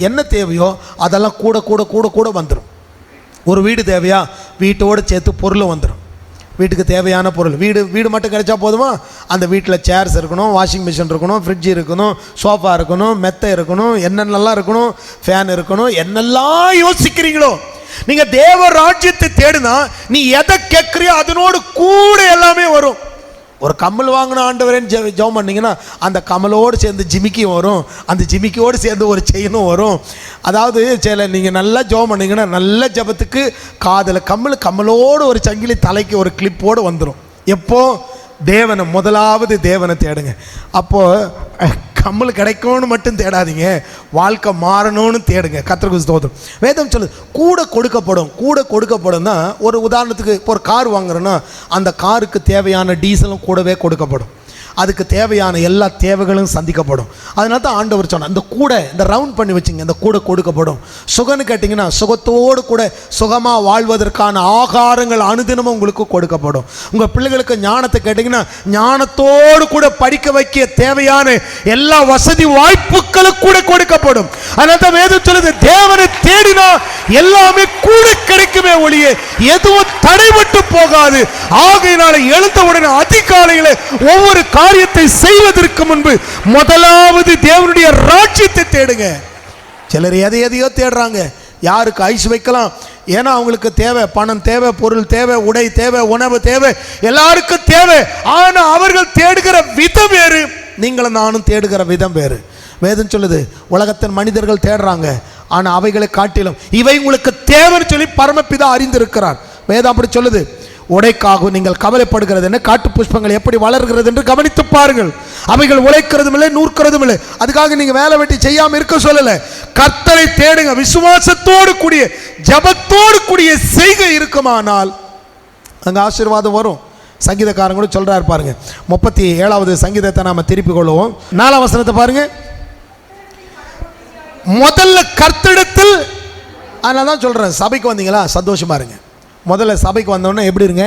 என்ன தேவையோ அதெல்லாம் கூட வந்துடும். ஒரு வீடு தேவையா, வீட்டோடு சேர்த்து பொருளும் வந்துடும். வீட்டுக்கு தேவையான பொருள், வீடு மட்டும் கிடைச்சா போதுமா? அந்த வீட்டில் சேர்ஸ் இருக்கணும், வாஷிங் மிஷின் இருக்கணும், ஃப்ரிட்ஜ் இருக்கணும், சோஃபா இருக்கணும், மெத்தை இருக்கணும், என்னென்னலாம் இருக்கணும், ஃபேன் இருக்கணும். என்னெல்லாம் யோசிக்கிறீங்களோ நீங்கள் தேவ ராஜ்யத்தை தேடினா நீ எதை கேட்குறியோ அதனோடு கூட எல்லாமே வரும். ஒரு கம்மல் வாங்கின ஆண்டவரேன்னு ஜெபம் பண்ணிங்கன்னா அந்த கமலோடு சேர்ந்து ஜிமிக்கியும் வரும், அந்த ஜிமிக்கியோடு சேர்ந்து ஒரு செயினும் வரும். அதாவது சில நீங்கள் நல்லா ஜெபம் பண்ணிங்கன்னா நல்ல ஜெபத்துக்கு காதில் கம்மலோடு ஒரு சங்கிலி தலைக்கு ஒரு கிளிப்போடு வந்துடும். எப்போ முதலாவது தேவனை தேடுங்க. அப்போது கம்மல் கிடைக்கும்னு மட்டும் தேடாதீங்க, வாழ்க்கை மாறணும்னு தேடுங்க. கர்த்தருக்கு ஸ்தோத்திரம். வேதம் சொல்லுது கூட கொடுக்கப்படும்னா, ஒரு உதாரணத்துக்கு இப்போ ஒரு கார் வாங்குறோன்னா அந்த காருக்கு தேவையான டீசலும் கூடவே கொடுக்கப்படும், அதுக்கு தேவையான எல்லா தேவைகளும் சந்திக்கப்படும். அதனால தான் ஆண்டவர் சொன்னார், இந்த ரவுண்ட் பண்ணி வச்சுங்க, இந்த கூட கொடுக்கப்படும். சுகன்னு கேட்டிங்கன்னா சுகத்தோடு கூட சுகமாக வாழ்வதற்கான ஆகாரங்கள் அனுதினமும் உங்களுக்கு கொடுக்கப்படும். உங்கள் பிள்ளைகளுக்கு ஞானத்தை கேட்டிங்கன்னா ஞானத்தோடு கூட படிக்க வைக்க தேவையான எல்லா வசதி வாய்ப்புகளும் கூட கொடுக்கப்படும். அதனால தான் வேதம் சொல்லுது, தேவனை தேடினா எல்லாமே கூட கிடைக்குமே ஒழிய எதுவும் தடைபட்டு போகாது. ஆகையினால எழுந்தவுடனே அதிகாலையில் ஒவ்வொரு காரியத்தை செய்வதற்கு முன்பு முதலாவது தேவனுடைய ராஜ்யத்தை தேடுங்க. சிலர் எதையோ தேடுறாங்க, யாருக்கு ஐஸ் வைக்கலாம், ஏன்னா அவங்களுக்கு தேவை, பணம் தேவை, பொருள் தேவை, உடை தேவை, உணவு தேவை, எல்லாருக்கும் தேவை. ஆனால் அவர்கள் தேடுகிற விதம் வேறு, நீங்களும் நானும் தேடுகிற விதம் வேறு. வேதம் சொல்லுது, உலகத்தின் மனிதர்கள் தேடுறாங்க, ஆனால் அவைகளை காட்டிலும் இவை உங்களுக்கு தேவைன்னு சொல்லி பரமபிதா அறிந்திருக்கிறார். வேதம் அப்படி சொல்லுது. உடைக்காக நீங்கள் கவலைப்படுகிறது என்ன, காட்டு புஷ்பங்கள் எப்படி வளர்கிறது என்று கவனித்து பாருங்கள். அவைகள் உழைக்கிறதும் இல்லை, நூற்கிறதும் இல்லை. அதுக்காக நீங்க வேலை வெட்டி செய்யாம இருக்க சொல்லல. கர்த்தரை தேடுங்க, விசுவாசத்தோடு கூடிய ஜபத்தோடு கூடிய செய்கை இருக்குமானால் அங்க ஆசீர்வாதம் வரும். சங்கீதக்காரங்க கூட சொல்றாரு பாருங்க, 37வது சங்கீதத்தை நாம திருப்பி கொள்வோம். 4ஆம் வசனத்தை பாருங்க. முதல்ல கர்த்தரிடத்தில், அதனால தான் சொல்றேன், சபைக்கு வந்தீங்களா சந்தோஷமா இருங்க. முதல்ல சபைக்கு வந்தோடனே எப்படி இருங்க,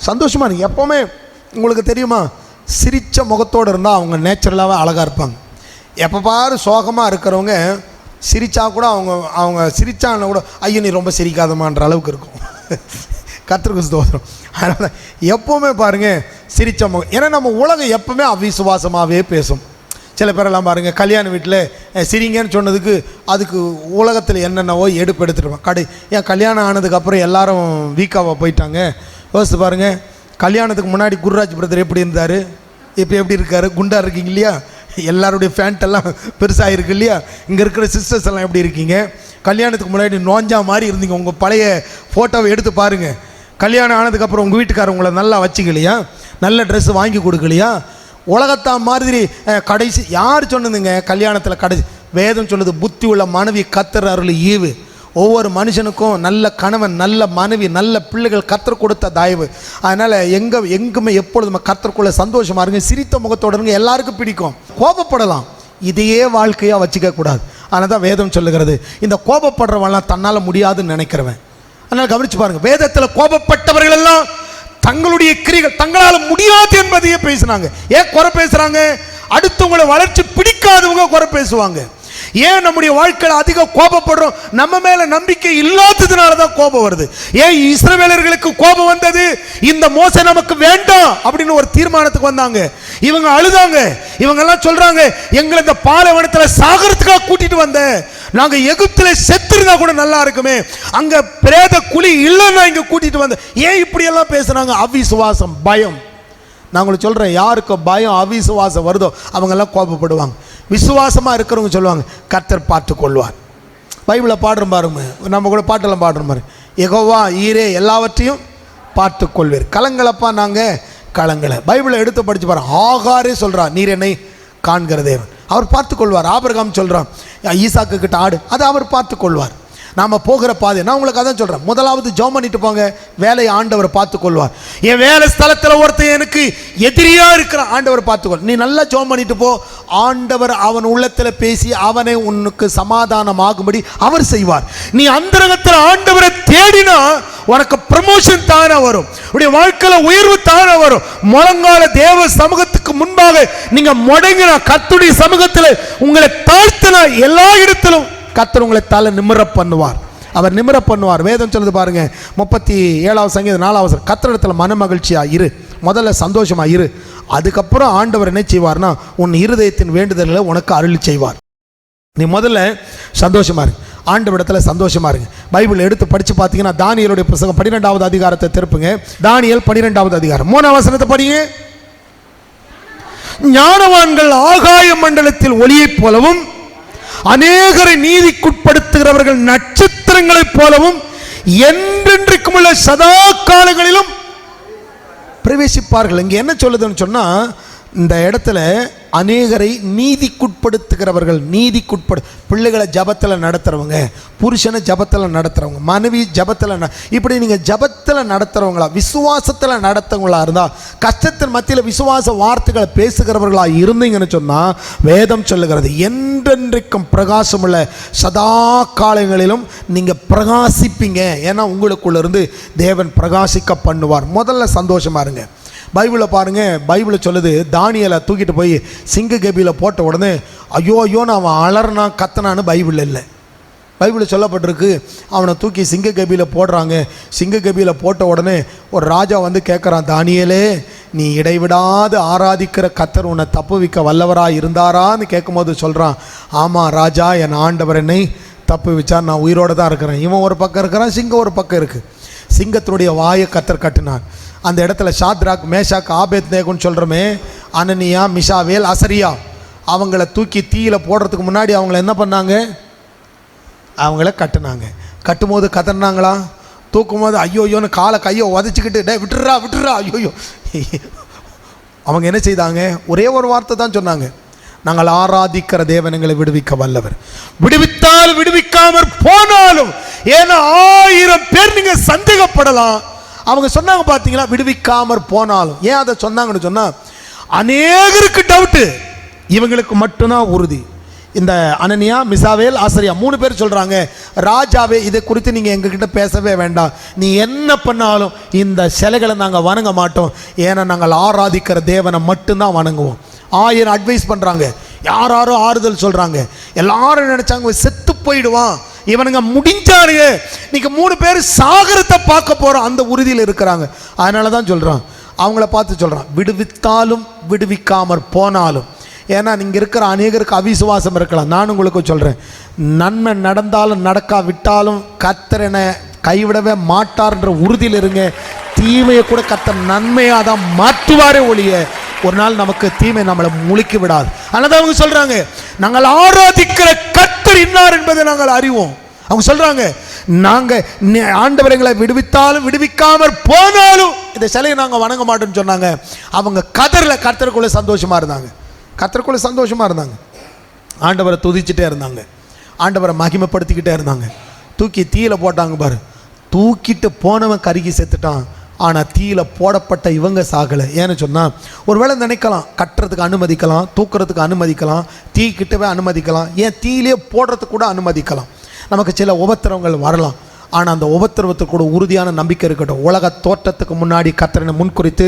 சந்தோஷமா இருங்க. எப்போவுமே உங்களுக்கு தெரியுமா, சிரித்த முகத்தோடு இருந்தால் அவங்க நேச்சுரலாகவே அழகாக இருப்பாங்க. எப்போ பாரு சோகமாக இருக்கிறவங்க சிரித்தா கூட அவங்க சிரித்தாங்கன்னா கூட ஐயோ நீ ரொம்ப சிரிக்காதமான்ற அளவுக்கு இருக்கும். கர்த்தருக்கு ஸ்தோத்திரம். அதனால் எப்போவுமே பாருங்கள் சிரித்த முகம். ஏன்னா நம்ம உலகம் எப்போவுமே அவிசுவாசமாகவே பேசும். சில பேரெல்லாம் பாருங்கள், கல்யாண வீட்டில் சிரிங்கன்னு சொன்னதுக்கு அதுக்கு உலகத்தில் என்னென்னவோ எடுத்துருப்பான். ஏன் கல்யாணம் ஆனதுக்கப்புறம் எல்லாரும் வீக்காவாக போயிட்டாங்க. யோசித்து பாருங்கள், கல்யாணத்துக்கு முன்னாடி குருராஜ் பிரதர் எப்படி இருந்தார், இப்போ எப்படி இருக்கார், குண்டாக இருக்கீங்க இல்லையா, எல்லாருடைய ஃபேண்ட்டெல்லாம் பெருசாக இருக்கு இல்லையா, இங்கே இருக்கிற சிஸ்டர்ஸ் எல்லாம் எப்படி இருக்கீங்க, கல்யாணத்துக்கு முன்னாடி நோஞ்சா மாதிரி இருந்தீங்க. உங்கள் பழைய ஃபோட்டோவை எடுத்து பாருங்கள். கல்யாணம் ஆனதுக்கப்புறம் உங்கள் வீட்டுக்காரர் உங்களை நல்லா வச்சுக்கலையா, நல்ல ட்ரெஸ்ஸு வாங்கி கொடுக்கலையா, உலகத்தா மாதிரி கடைசி யார் சொன்னதுங்க கல்யாணத்தில் கடைசி? வேதம் சொல்லுது, புத்தி உள்ள மனைவி கர்த்தர் அருள் ஈவு. ஒவ்வொரு மனுஷனுக்கும் நல்ல கணவன், நல்ல மனைவி, நல்ல பிள்ளைகள் கர்த்தர் கொடுத்த தயவு. அதனால் எங்குமே எப்பொழுதுமே கர்த்தருக்குள்ள சந்தோஷமாக இருங்க, சிரித்த முகத்தோடு இருங்க. எல்லாருக்கும் பிடிக்கும். கோபப்படலாம், இதையே வாழ்க்கையாக வச்சுக்க கூடாது. ஆனால் தான் வேதம் சொல்லுகிறது, இந்த கோபப்படுறவன்லாம் தன்னால் முடியாதுன்னு நினைக்கிறவன். அதனால் கவனிச்சு பாருங்க, வேதத்தில் கோபப்பட்டவர்கள் எல்லாம் தங்களுடைய கிரிகள் தங்களால் முடியாது என்பதையே பேசுனாங்க. ஏன் குறை பேசுறாங்க? அடுத்தவங்களை வளர்ச்சி பிடிக்காதவங்க குறை பேசுவாங்க. ஏன் நம்முடைய வாழ்க்கையில் அதிக கோபப்படுறோம்? நம்ம மேல நம்பிக்கை இல்லாததுனால தான் கோபம் வருது. ஏன் இஸ்ரவேலர்களுக்கு கோபம் வந்தது? இந்த மோசே நமக்கு வேண்டாம் அப்படின்னு ஒரு தீர்மானத்துக்கு வந்தாங்க. இவங்க அழுதாங்க. இவங்க எல்லாம் சொல்றாங்க, எங்களை இந்த பாலைவனத்தில் சாகரத்துக்காக கூட்டிட்டு வந்த, நாங்க எகிப்தில செத்துருந்தா கூட நல்லா இருக்குமே, அங்க பிரேத குழி இல்லைன்னா இங்க கூட்டிட்டு வந்த. ஏன் இப்படி எல்லாம் பேசுறாங்க? அவிசுவாசம், பயம். நான் உங்களுக்கு சொல்றேன், யாருக்கு பயம் அவிசுவாசம் வருதோ அவங்க எல்லாம் கோபப்படுவாங்க. விசுவாசமா இருக்கிறவங்க சொல்லுவாங்க, கர்த்தர் பார்த்து கொள்வார். பைபிளை பாடுறோம் பாருங்க, நம்ம கூட பாட்டெல்லாம் பாடுறோம் பாருங்க, யெகோவா ஈரே எல்லாவற்றையும் பார்த்து கொள்வீர், கலங்களப்பா நாங்க கலங்களை. பைபிளை எடுத்து படிச்சு பாருங்க. ஆகாரே சொல்றான், நீர் என்னை காண்கிற தேவன், அவர் பார்த்து கொள்வார். ஆபிரகாம் சொல்றான், ஈசாக்கு கிட்ட ஆடு, அதை அவர் பார்த்து கொள்வார். நாம் போகிற பாதை, நான் உங்களுக்கு அதான் சொல்கிறேன், முதலாவது ஜெபம் பண்ணிட்டு போங்க, வேலையை ஆண்டவர் பார்த்து கொள்வார். என் வேலை ஸ்தலத்தில் ஒருத்தன் எனக்கு எதிரியாக இருக்கிற ஆண்டவர் பார்த்துக்கொள். நீ நல்லா ஜெபம் பண்ணிட்டு போ, ஆண்டவர் அவன் உள்ளத்தில் பேசி அவனை உனக்கு சமாதானம் ஆகும்படி அவர் செய்வார். நீ அந்தரங்கத்தில் ஆண்டவரை தேடினா உனக்கு ப்ரமோஷன் தானே வரும், உடைய வாழ்க்கையில் உயர்வு தானே வரும். முழங்கால தேவ சமூகத்துக்கு முன்பாக நீங்க முடங்கினா, கர்த்தருடைய சமூகத்தில் உங்களை தாழ்த்தினா, எல்லா இடத்திலும் கர்த்தர் உங்களை தலை நிமிர பண்ணுவார். அவர் நிமிர பண்ணுவார். வேதம் சொல்லுது பாருங்க, 37வது சங்கீதம் 4வது வசனம், கர்த்தரிடத்தில் மன மகிழ்ச்சியா இரு, முதல்ல சந்தோஷமா இரு, அதுக்கப்புறம் ஆண்டவர் என்ன செய்வார்னா உன் இருதயத்தின் வேண்டுதல்களை உனக்கு அருளி செய்வார். நீ முதல்ல சந்தோஷமா இரு, ஆண்டவரிடத்தில் சந்தோஷமா இருங்க. பைபிள் எடுத்து படிச்சு பார்த்தீங்கன்னா தானியேலுடைய புத்தகம் 12வது அதிகாரத்தை திருப்புங்க. தானியேல் 12வது அதிகாரம் 3வது வசனத்தை படிங்க. ஞானவான்கள் ஆகாய மண்டலத்தில் ஒளியைப் போலவும் அநேகரை நீதிக்குட்படுத்துகிறவர்கள் நட்சத்திரங்களைப் போலவும் என்றென்றைக்கும் உள்ள சதா காலங்களிலும் பிரவேசிப்பார்கள். இங்க என்ன சொல்லுதுன்னு சொன்னா, இந்த இடத்துல அநேகரை நீதிக்குட்படுத்துகிறவர்கள், பிள்ளைகளை ஜபத்தில் நடத்துறவங்க, புருஷனை ஜபத்தில் நடத்துறவங்க, மனைவி ஜபத்தில், இப்படி நீங்கள் ஜபத்தில் நடத்துறவங்களா, விசுவாசத்தில் நடத்துறவங்களா இருந்தால், கஷ்டத்தின் மத்தியில் விசுவாச வார்த்தைகளை பேசுகிறவர்களா இருந்தீங்கன்னு சொன்னால், வேதம் சொல்லுகிறது என்றென்றைக்கும் பிரகாசமுள்ள சதா காலங்களிலும் நீங்கள் பிரகாசிப்பீங்க. ஏன்னா உங்களுக்குள்ள இருந்து தேவன் பிரகாசிக்க பண்ணுவார். முதல்ல சந்தோஷமா இருங்க. பைபிளை பாருங்க, பைபிளை சொல்லுது, தானியேலை தூக்கிட்டு போய் சிங்க கபியில் போட்ட உடனே ஐயோ ஐயோன்னு அவன் அலர்னா கத்தனான்னு பைபிள் இல்லை. பைபிளில் சொல்லப்பட்டிருக்கு, அவனை தூக்கி சிங்க கபியில் போடுறாங்க. சிங்க கபியில் போட்ட உடனே ஒரு ராஜா வந்து கேட்குறான், தானியேலே நீ இடைவிடாது ஆராதிக்கிற கர்த்தர் உன்னை தப்புவிக்க வல்லவராக இருந்தாரான்னு கேட்கும்போது சொல்கிறான், ஆமாம் ராஜா, என் ஆண்டவர் என்னை தப்பு வச்சா நான் உயிரோடு தான் இருக்கிறேன். இவன் ஒரு பக்கம் இருக்கிறான், சிங்கம் ஒரு பக்கம் இருக்குது. சிங்கத்தினுடைய வாயை கத்தர் கட்டினார். அந்த இடத்துல ஷாத்ராக், மேஷாக், ஆபேத்நேகோன்னு சொல்கிறோமே, அனனியா, மிஷாவேல், அசரியா, அவங்கள தூக்கி தீயில் போடுறதுக்கு முன்னாடி அவங்கள என்ன பண்ணாங்க? அவங்கள கட்டுனாங்க. கட்டும்போது கத்துனாங்களா? தூக்கும் போது ஐயோயோன்னு காலை கையை உதச்சிக்கிட்டு டே விட்டுறா விட்டுறா ஐயோயோ. அவங்க என்ன செய்தாங்க? ஒரே ஒரு வார்த்தை தான் சொன்னாங்க, நாங்கள் ஆராதிக்கிற தேவன் எங்களை விடுவிக்க வல்லவர், விடுவித்தால் விடுவிக்காமற் போனாலும். ஏன்னா 1000 பேர் நீங்க சந்தேகப்படலாம். அவங்க சொன்னாங்க பார்த்தீங்களா, விடுவிக்காமற் போனாலும். ஏன் அதை சொன்னாங்கன்னு சொன்னா, அநேகருக்கு டவுட்டு, இவங்களுக்கு மட்டும்தான் உறுதி. இந்த அனனியா, மிசாவேல், ஆசரியா 3 பேர் சொல்றாங்க, ராஜாவே இதை குறித்து நீங்க எங்ககிட்ட பேசவே வேண்டாம், நீ என்ன பண்ணாலும் இந்த சிலைகளை நாங்கள் வணங்க மாட்டோம், ஏன்னா நாங்கள் ஆராதிக்கிற தேவனை மட்டும்தான் வணங்குவோம். 1000 அட்வைஸ் பண்றாங்க, யாரும் ஆறுதல் சொல்றாங்க. எல்லாரும் நினைச்சாங்க செத்து போயிடுவான், இவனுங்க முடிஞ்சானுங்க, நீங்க 3 பேர் சாகரத்தை பார்க்க போறோம், அந்த உறுதியில் இருக்கிறாங்க. அதனால தான் சொல்றான், அவங்கள பார்த்து சொல்றான், விடுவித்தாலும் விடுவிக்காமற் போனாலும். ஏன்னா நீங்கள் இருக்கிற அநேகருக்கு அவிசுவாசம் இருக்கலாம். நான் உங்களுக்கு சொல்கிறேன், நன்மை நடந்தாலும் நடக்காவிட்டாலும் கர்த்தர் கைவிடவே மாட்டார்ன்ற உறுதியில் இருங்க. தீமையை கூட கர்த்தர் நன்மையாக தான் மாற்றுவாரே ஒழிய ஒரு நாள் நமக்கு தீமை நம்மளை முழுக்கி விடாது. அதனால தான் அவங்க சொல்கிறாங்க, நாங்கள் ஆராதிக்கிற கர்த்தர் இன்னார் என்பதை நாங்கள் அறிவோம். அவங்க சொல்கிறாங்க, நாங்கள் ஆண்டவர் எங்களை விடுவித்தாலும் விடுவிக்காமற் போனாலும் இந்த சிலையை நாங்கள் வணங்க மாட்டோம்னு சொன்னாங்க. அவங்க கதரில் கர்த்தருக்குள்ளே சந்தோஷமாக இருந்தாங்க, கர்த்தருக்குள்ள சந்தோஷமாக இருந்தாங்க. ஆண்டவரை துதிச்சுட்டே இருந்தாங்க, ஆண்டவரை மகிமைப்படுத்திக்கிட்டே இருந்தாங்க. தூக்கி தீயில போட்டாங்க பாரு, தூக்கிட்டு போனவன் கருகி செத்துட்டான், ஆனால் தீயில போடப்பட்ட இவங்க சாகலை. ஏன்னு சொன்னால், ஒருவேளை நினைக்கலாம் கட்டுறதுக்கு அனுமதிக்கலாம், தூக்குறதுக்கு அனுமதிக்கலாம், தீ கிட்டவே அனுமதிக்கலாம், ஏன் தீயிலே போடுறதுக்கு கூட அனுமதிக்கலாம். நமக்கு சில உபத்திரவங்கள் வரலாம், ஆனால் அந்த உபத்திரவத்துக்கு கூட உறுதியான நம்பிக்கை இருக்கட்டும். உலக தோற்றத்துக்கு முன்னாடி கர்த்தரை முன்குறித்து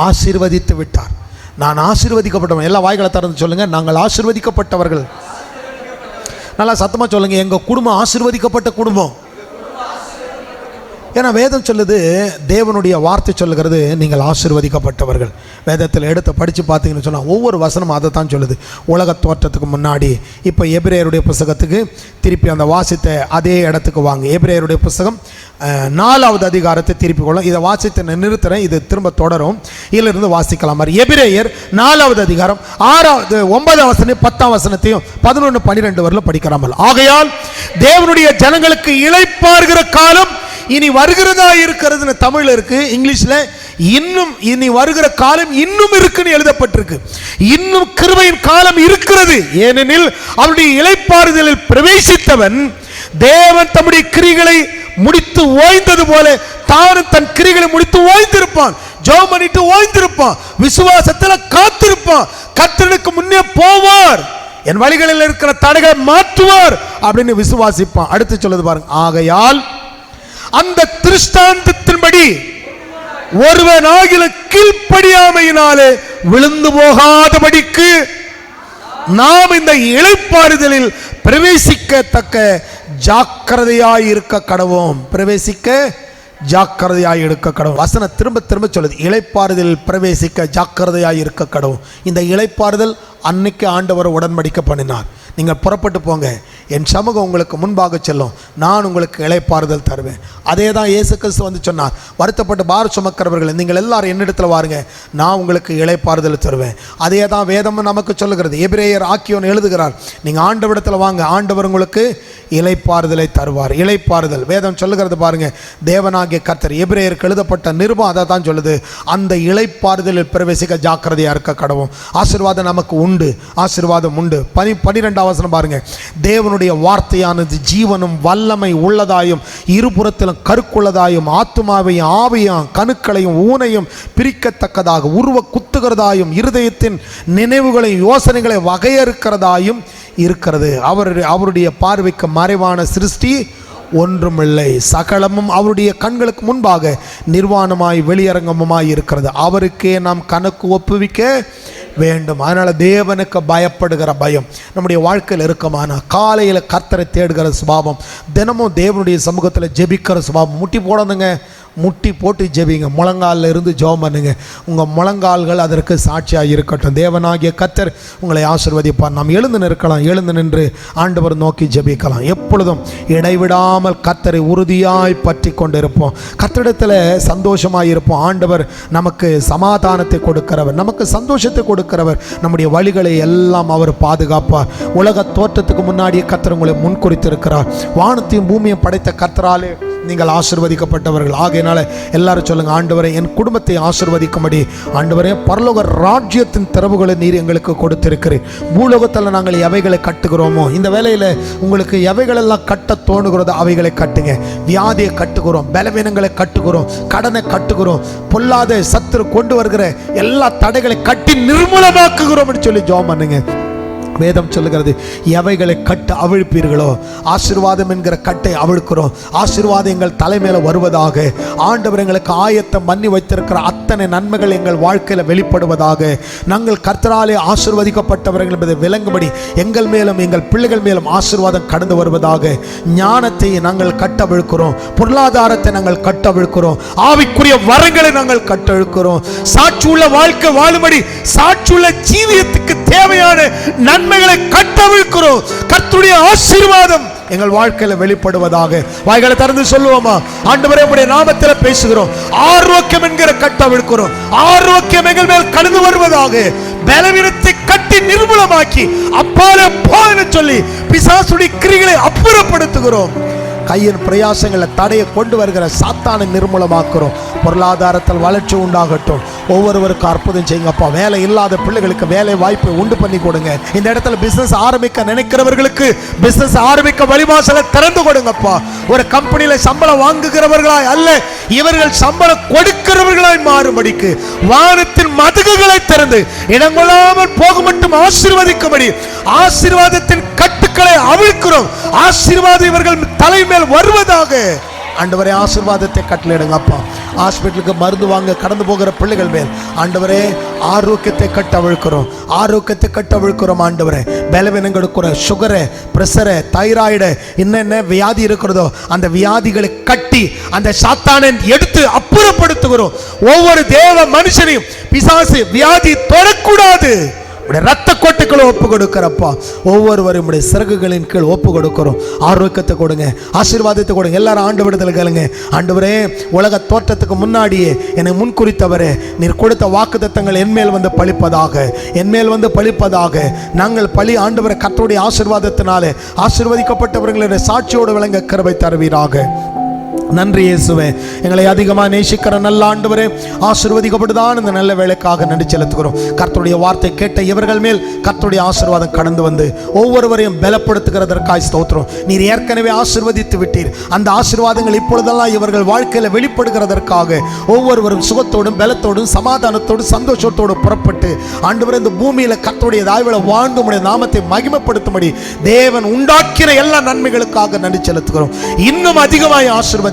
ஆசீர்வதித்து விட்டார். நான் ஆசீர்வதிக்கப்பட்டவன். எல்லா வாய்களை திறந்து சொல்லுங்க, நாங்கள் ஆசீர்வதிக்கப்பட்டவர்கள். நல்லா சத்தமாக சொல்லுங்க, எங்கள் குடும்பம் ஆசீர்வதிக்கப்பட்ட குடும்பம். ஏன்னா வேதம் சொல்லுது, தேவனுடைய வார்த்தை சொல்லுகிறது, நீங்கள் ஆசீர்வதிக்கப்பட்டவர்கள். வேதத்தில் எடுத்து படித்து பார்த்தீங்கன்னு சொன்னால் ஒவ்வொரு வசனமும் அதை தான் சொல்லுது. உலக தோற்றத்துக்கு முன்னாடி. இப்போ எபிரேயருடைய புஸ்தகத்துக்கு திருப்பி அந்த வாசித்த அதே இடத்துக்கு வாங்க. எபிரேயருடைய புஸ்தகம் 4வது அதிகாரத்தை திருப்பி கொள்ளும். இதை வாசித்து நிறுத்துறேன், இது திரும்ப தொடரும், இதிலிருந்து வாசிக்கலாம். மாதிரி எபிரேயர் 4வது அதிகாரம் 6வது 9வது வசனம் 10ஆம் வசனத்தையும் 11 12 வரல படிக்கிறாமல். ஆகையால் தேவனுடைய ஜனங்களுக்கு இளைப்பாறுகிற காலம் இனி வருகிறதா இருக்கிறதுன்னு தமிழ்ல இருக்கு, இங்கிலீஷ்ல இன்னும் இனி வருகிற காலம் இன்னும் இருக்குன்னு எழுதப்பட்டிருக்கு. இன்னும் கிருபையின் காலம் இருக்கிறது, ஏனெனில் அவருடைய இளைப்பாறுதலில் பிரவேசித்தவன் தேவன் தம்முடைய கிரிகளை முடித்து ஓய்ந்தது போல தானும் தன் கிரிகளை முடித்து ஓய்ந்திருப்பான். ஜெபம் பண்ணிட்டு ஓய்ந்திருப்பான், விசுவாசத்தில் காத்திருப்பான், கர்த்தருக்கு முன்னே போவார், என் வழிகளில் இருக்கிற தடைகளை மாற்றுவார் அப்படின்னு விசுவாசிப்பான். அடுத்து சொல்லுது பாருங்க, ஆகையால் அந்த திருஷ்டாந்தத்தின்படி ஒருவன் ஆகில கீழ்ப்படியாமையினாலே விழுந்து போகாதபடிக்கு நாம் இந்த இளைப்பாறுதலில் பிரவேசிக்கத்தக்க ஜாக்கிரதையாய் இருக்க கடவோம். பிரவேசிக்க ஜாக்கிரதையாய் இருக்க கடவும். வசனம் திரும்ப திரும்ப சொல்லுது, இளைப்பாறுதலில் பிரவேசிக்க ஜாக்கிரதையாய் இருக்க கடவும். இந்த இளைப்பாறுதல் அன்னைக்கு ஆண்டவர் உடன்படிக்கை பண்ணினார். நீங்கள் புறப்பட்டு போங்க, என் சமூகம் உங்களுக்கு முன்பாக செல்லும், நான் உங்களுக்கு இளைப்பாறுதல் தருவேன். அதே தான் இயேசு கிறிஸ்து வந்து சொன்னார், வருத்தப்பட்டு பார சுமக்கிறவர்கள் நீங்கள் எல்லாரும் என்னிடத்தில் வாருங்க, நான் உங்களுக்கு இளைப்பாறுதல் தருவேன். அதே தான் வேதமும் நமக்கு சொல்லுகிறது. எபிரேயர் ஆக்கியோன் எழுதுகிறார், நீங்கள் ஆண்டவரிடத்தில் வாங்க, ஆண்டவர் உங்களுக்கு இளைப்பாறுதலை தருவார். இளைப்பாறுதல் வேதம் சொல்லுகிறது பாருங்க, தேவனாகிய கர்த்தர். எபிரேயருக்கு எழுதப்பட்ட நிருபம் அதை தான் சொல்லுது, அந்த இளைப்பாறுதலில் பிரவேசிக்க ஜாக்கிரதையாக இருக்க கடவும். ஆசீர்வாதம் நமக்கு உண்டு, ஆசீர்வாதம் உண்டு. 12ஆம் வசனம் பாருங்க, தேவனுடைய வார்த்தையானது ஜீவனும் வல்லமை உள்ளதாயும் இருபுறத்திலும் கருக்குள்ளதாயும் ஆத்துமாவையும் ஆவியும் கணுக்களையும் ஊனையும் பிரிக்கத்தக்கதாக உருவ குத்துகிறதாயும் இருதயத்தின் நினைவுகளையும் யோசனைகளை வகையறுக்கிறதாயும் இருக்கிறது. அவருடைய பார்வைக்கு மறைவான சிருஷ்டி ஒன்றுமில்லை, சகலமும் அவருடைய கண்களுக்கு முன்பாக நிர்வாணமாய் வெளியரங்கமுமாய் இருக்கிறது. அவருக்கே நாம் கணக்கு ஒப்புவிக்க வேண்டும். அதனால் தேவனுக்கு பயப்படுகிற பயம் நம்முடைய வாழ்க்கையில் இருக்குமானா, காலையில் கர்த்தரை தேடுகிற சுபாவம், தினமும் தேவனுடைய சமூகத்தில் ஜெபிக்கிற சுபாவம், முட்டி போடணுங்க, முட்டி போட்டு ஜெபிங்க, முழங்காலில் இருந்து ஜெபம் பண்ணுங்க. உங்கள் முழங்கால்கள் அதற்கு சாட்சியாக இருக்கட்டும். தேவனாகிய கர்த்தர் உங்களை ஆசீர்வதிப்பார். நாம் எழுந்து நிற்கலாம், எழுந்து நின்று ஆண்டவர் நோக்கி ஜெபிக்கலாம். எப்பொழுதும் இடைவிடாமல் கர்த்தரை உறுதியாய் பற்றி கொண்டு இருப்போம். கர்த்தரிடத்தில் சந்தோஷமாக இருப்போம். ஆண்டவர் நமக்கு சமாதானத்தை கொடுக்கிறவர், நமக்கு சந்தோஷத்தை கொடுக்கிறவர். நம்முடைய வழிகளை எல்லாம் அவர் பாதுகாப்பார். உலக தோற்றத்துக்கு முன்னாடியே கர்த்தர் உங்களை முன்குறித்திருக்கிறார். வானத்தையும் பூமியும் படைத்த கர்த்தராலே நீங்கள் ஆசீர்வதிக்கப்பட்டவர்கள். ஆகையினால எல்லாரும் சொல்லுங்க, ஆண்டவரே என் குடும்பத்தை ஆசீர்வதிக்கும்படி ஆண்டவரே பரலோக ராஜ்யத்தின் திறவுகளை நீர் எங்களுக்கு கொடுத்திருக்கிறீர். பூலோகத்தில் நாங்கள் எவைகளை கட்டுகிறோமோ, இந்த வேளையில் உங்களுக்கு எவைகளெல்லாம் கட்ட தோணுகிறதோ அவைகளை கட்டுங்க. வியாதியை கட்டுகிறோம், பலவீனங்களை கட்டுகிறோம், கடனை கட்டுகிறோம், பொல்லாத சத்துரு கொண்டு வருகிற எல்லா தடைகளை கட்டி நிர்மூலமாக்குகிறோம் சொல்லி ஜெபம் பண்ணுங்க. வேதம் சொல்லுகிறது, எவைகளை கட்டு அவிழ்ப்பீர்களோ ஆசீர்வாதம் என்கிற கட்டை அவிழ்க்கிறோம். ஆசீர்வாதம் எங்கள் தலைமையில வருவதாக. ஆண்டவர் எங்களுக்கு ஆயத்தம் பண்ணி வைத்திருக்கிற அத்தனை நன்மைகள் எங்கள் வாழ்க்கையில் வெளிப்படுவதாக. நாங்கள் கர்த்தராலே ஆசீர்வதிக்கப்பட்டவர்கள் என்பதை விளங்கும்படி எங்கள் மேலும் எங்கள் பிள்ளைகள் மேலும் ஆசீர்வாதம் கடந்து வருவதாக. ஞானத்தை நாங்கள் கட்டவிழ்க்கிறோம், பொருளாதாரத்தை நாங்கள் கட்டவிழ்க்கிறோம், ஆவிக்குரிய வரங்களை நாங்கள் கட்டவிழ்க்கிறோம். சாட்சியுள்ள வாழ்க்கை வாழும்படி சாட்சியுள்ள ஜீவியத்துக்கு தேவையான நன்மைகளை கட்டவிழ்க்கிறோம். கர்த்தருடைய ஆசீர்வாதம் எங்கள் வாழ்க்கையில வெளிப்படுவதாக. வாய்களை திறந்து சொல்லுவோமா, ஆண்டவரே உம்முடைய நாமத்தில் பேசுகிறோம். ஆரோக்கியம் என்கிற கட்டவிழ்க்கிறோம். ஆரோக்கியம் எங்கள் மேல் கடந்து வருவதாக. பலவீனத்தை கட்டி நிர்மூலமாக்கி அப்பாலே போ என்று சொல்லி பிசாசுடைய கிரிகளை அப்புறப்படுத்துகிறோம். கையின் பிரயாசங்களை தடையை கொண்டு வருகிற சாத்தானை நிர்மூலமாக்குறோம். பொருளாதாரத்தில் வளர்ச்சி உண்டாகட்டும். ஒவ்வொருவருக்கும் அற்புதம் செய்யுங்கப்பா. வேலை இல்லாத பிள்ளைகளுக்கு வேலை வாய்ப்பை உண்டு பண்ணி கொடுங்க. இந்த இடத்துல பிசினஸ் ஆரம்பிக்க நினைக்கிறவர்களுக்கு பிசினஸ் ஆரம்பிக்க வழிவாசலை திறந்து கொடுங்கப்பா. ஒரு கம்பெனியில சம்பளம் வாங்குகிறவர்களாய் அல்ல, இவர்கள் சம்பளம் கொடுக்கிறவர்களாய் மாறும்படிக்கு வானத்தின் மதகுகளை திறந்து இடங்கொள்ளாமல் போக மட்டும் ஆசீர்வதிக்கும்படி ஆசீர்வாதத்தின் கட்டுக்களை அவிழ்க்கிறோம். ஆசீர்வாதம் இவர்கள் தலைமேல் வருவதாக. ஆண்டவரே ஆசீர்வாதத்தை கட்டளையிடுங்க அப்பா. ஹாஸ்பிட்டலுக்கு மருந்து வாங்க கடந்து போகிற பிள்ளைகள் மேல் ஆண்டவரே ஆரோக்கியத்தை கட்டவிழ்க்கிறோம். ஆரோக்கியத்தை கட்டவிழ்க்கிறோம் ஆண்டவரே. பலவீனம் கொடுக்கிற சுகரை, பிரஷரை, தைராய்டு, என்னென்ன வியாதி இருக்கிறதோ அந்த வியாதிகளை கட்டி அந்த சாத்தானை எடுத்து அப்புறப்படுத்துகிறோம். ஒவ்வொரு தேவ மனுஷனையும் பிசாசு வியாதி தொடக்கூடாது. ரத்த கோட்டைகளை ஒப்பு கொடுக்கிறப்பா. ஒவ்வொருவரும் சிறகுகளின் கீழ் ஒப்பு கொடுக்கிறோம். ஆரோக்கியத்தை கொடுங்க, ஆசீர்வாதத்தை கொடுங்க. எல்லாரும் ஆண்டு விடுதலை கேளுங்க. ஆண்டவரே உலக தோற்றத்துக்கு முன்னாடியே என்னை முன்குறித்தவரே நீர் கொடுத்த வாக்குத்தத்தங்கள் என்மேல் வந்து பழிப்பதாக, என்மேல் வந்து பழிப்பதாக. நாங்கள் பழி ஆண்டவரை கர்த்தருடைய ஆசீர்வாதத்தினாலே ஆசீர்வதிக்கப்பட்டவர்களுடைய சாட்சியோடு விளங்க கிருபை தருவீராக. நன்றி இயேசுவே. எங்களை அதிகமாக நேசிக்கிற நல்ல ஆண்டவரே, ஆசீர்வதிக்கப்படுதான் இந்த நல்ல வேலைக்காக நன்றி செலுத்துகிறோம். கர்த்தருடைய வார்த்தை கேட்ட இவர்கள் மேல் கர்த்தருடைய ஆசீர்வாதம் கடந்து வந்து ஒவ்வொருவரையும் பலப்படுத்துகிறதற்காய் ஸ்தோத்திரம். நீர் ஏற்கனவே ஆசீர்வதித்து விட்டீர். அந்த ஆசீர்வாதங்கள் இப்பொழுதெல்லாம் இவர்கள் வாழ்க்கையில் வெளிப்படுகிறதற்காக ஒவ்வொருவரும் சுகத்தோடும் பலத்தோடும் சமாதானத்தோடும் சந்தோஷத்தோடு புறப்பட்டு ஆண்டவரே இந்த பூமியில் கர்த்தருடைய தாய்வள வாழ்ந்து உடைய நாமத்தை மகிமைப்படுத்தும்படி தேவன் உண்டாக்கின எல்லா நன்மைகளுக்காக நன்றி செலுத்துகிறோம். இன்னும் அதிகமாய் ஆசீர்வதிங்க.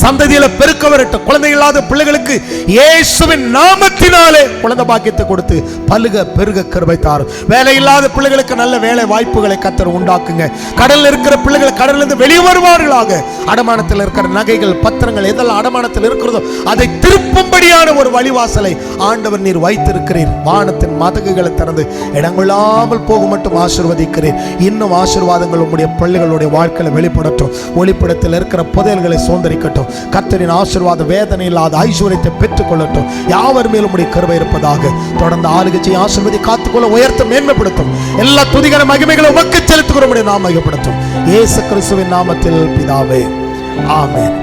சந்ததியில பெருக்க வரட்டும். குழந்தை இல்லாத பிள்ளைகளுக்கு இயேசுவின் நாமத்தினாலே குழந்தை பாக்கியத்தை கொடுத்து பலுக பெருக கிருபை தாரும். வேலை இல்லாத பிள்ளைகளுக்கு நல்ல வேலை வாய்ப்புகளை கர்த்தர் உண்டாக்குங்க. கடலில் இருக்கிற பிள்ளைகள் கடலிலிருந்து வெளியே வருவார்களாக. அடமானத்தில் இருக்கிற நகைகள், பத்திரங்கள் எதெல்லாம் அடமானத்தில் இருக்கிறதோ அதை திருப்பும்படியான ஒரு வழிவாசலை ஆண்டவர் நீர் வைத்திருக்கிறீர். வானத்தின் மதகுகளை திறந்து இடங்கொள்ளாமல் போக மட்டும் ஆசீர்வதிக்கிறீர். இன்னும் ஆசீர்வாதங்கள் உங்களுடைய பிள்ளைகளுடைய வாழ்க்கையில் வெளிப்படட்டும். ஒளிப்படத்தில் இருக்கிற புதையல்களை சுதந்திரிக்கட்டும். கர்த்தரின் ஆசீர்வாத வேதனை இல்லாத ஐஸ்வர்யத்தை பெற்றுக் கொள்ளட்டும். யாவர் மேலும் உடைய கிருபை இருப்பதாக. தொடர்ந்து ஆளுகை ஆசீர்வதி காத்துக்கொள்ள உயர்த்த மேன்மைப்படுத்தும். எல்லா துதிகர மகிமைகளை உமக்கு செலுத்துகிறோம். நாம் மகிமைப்படுத்தும். இயேசு கிறிஸ்துவின் நாமத்தில் பிதாவே, ஆமென்.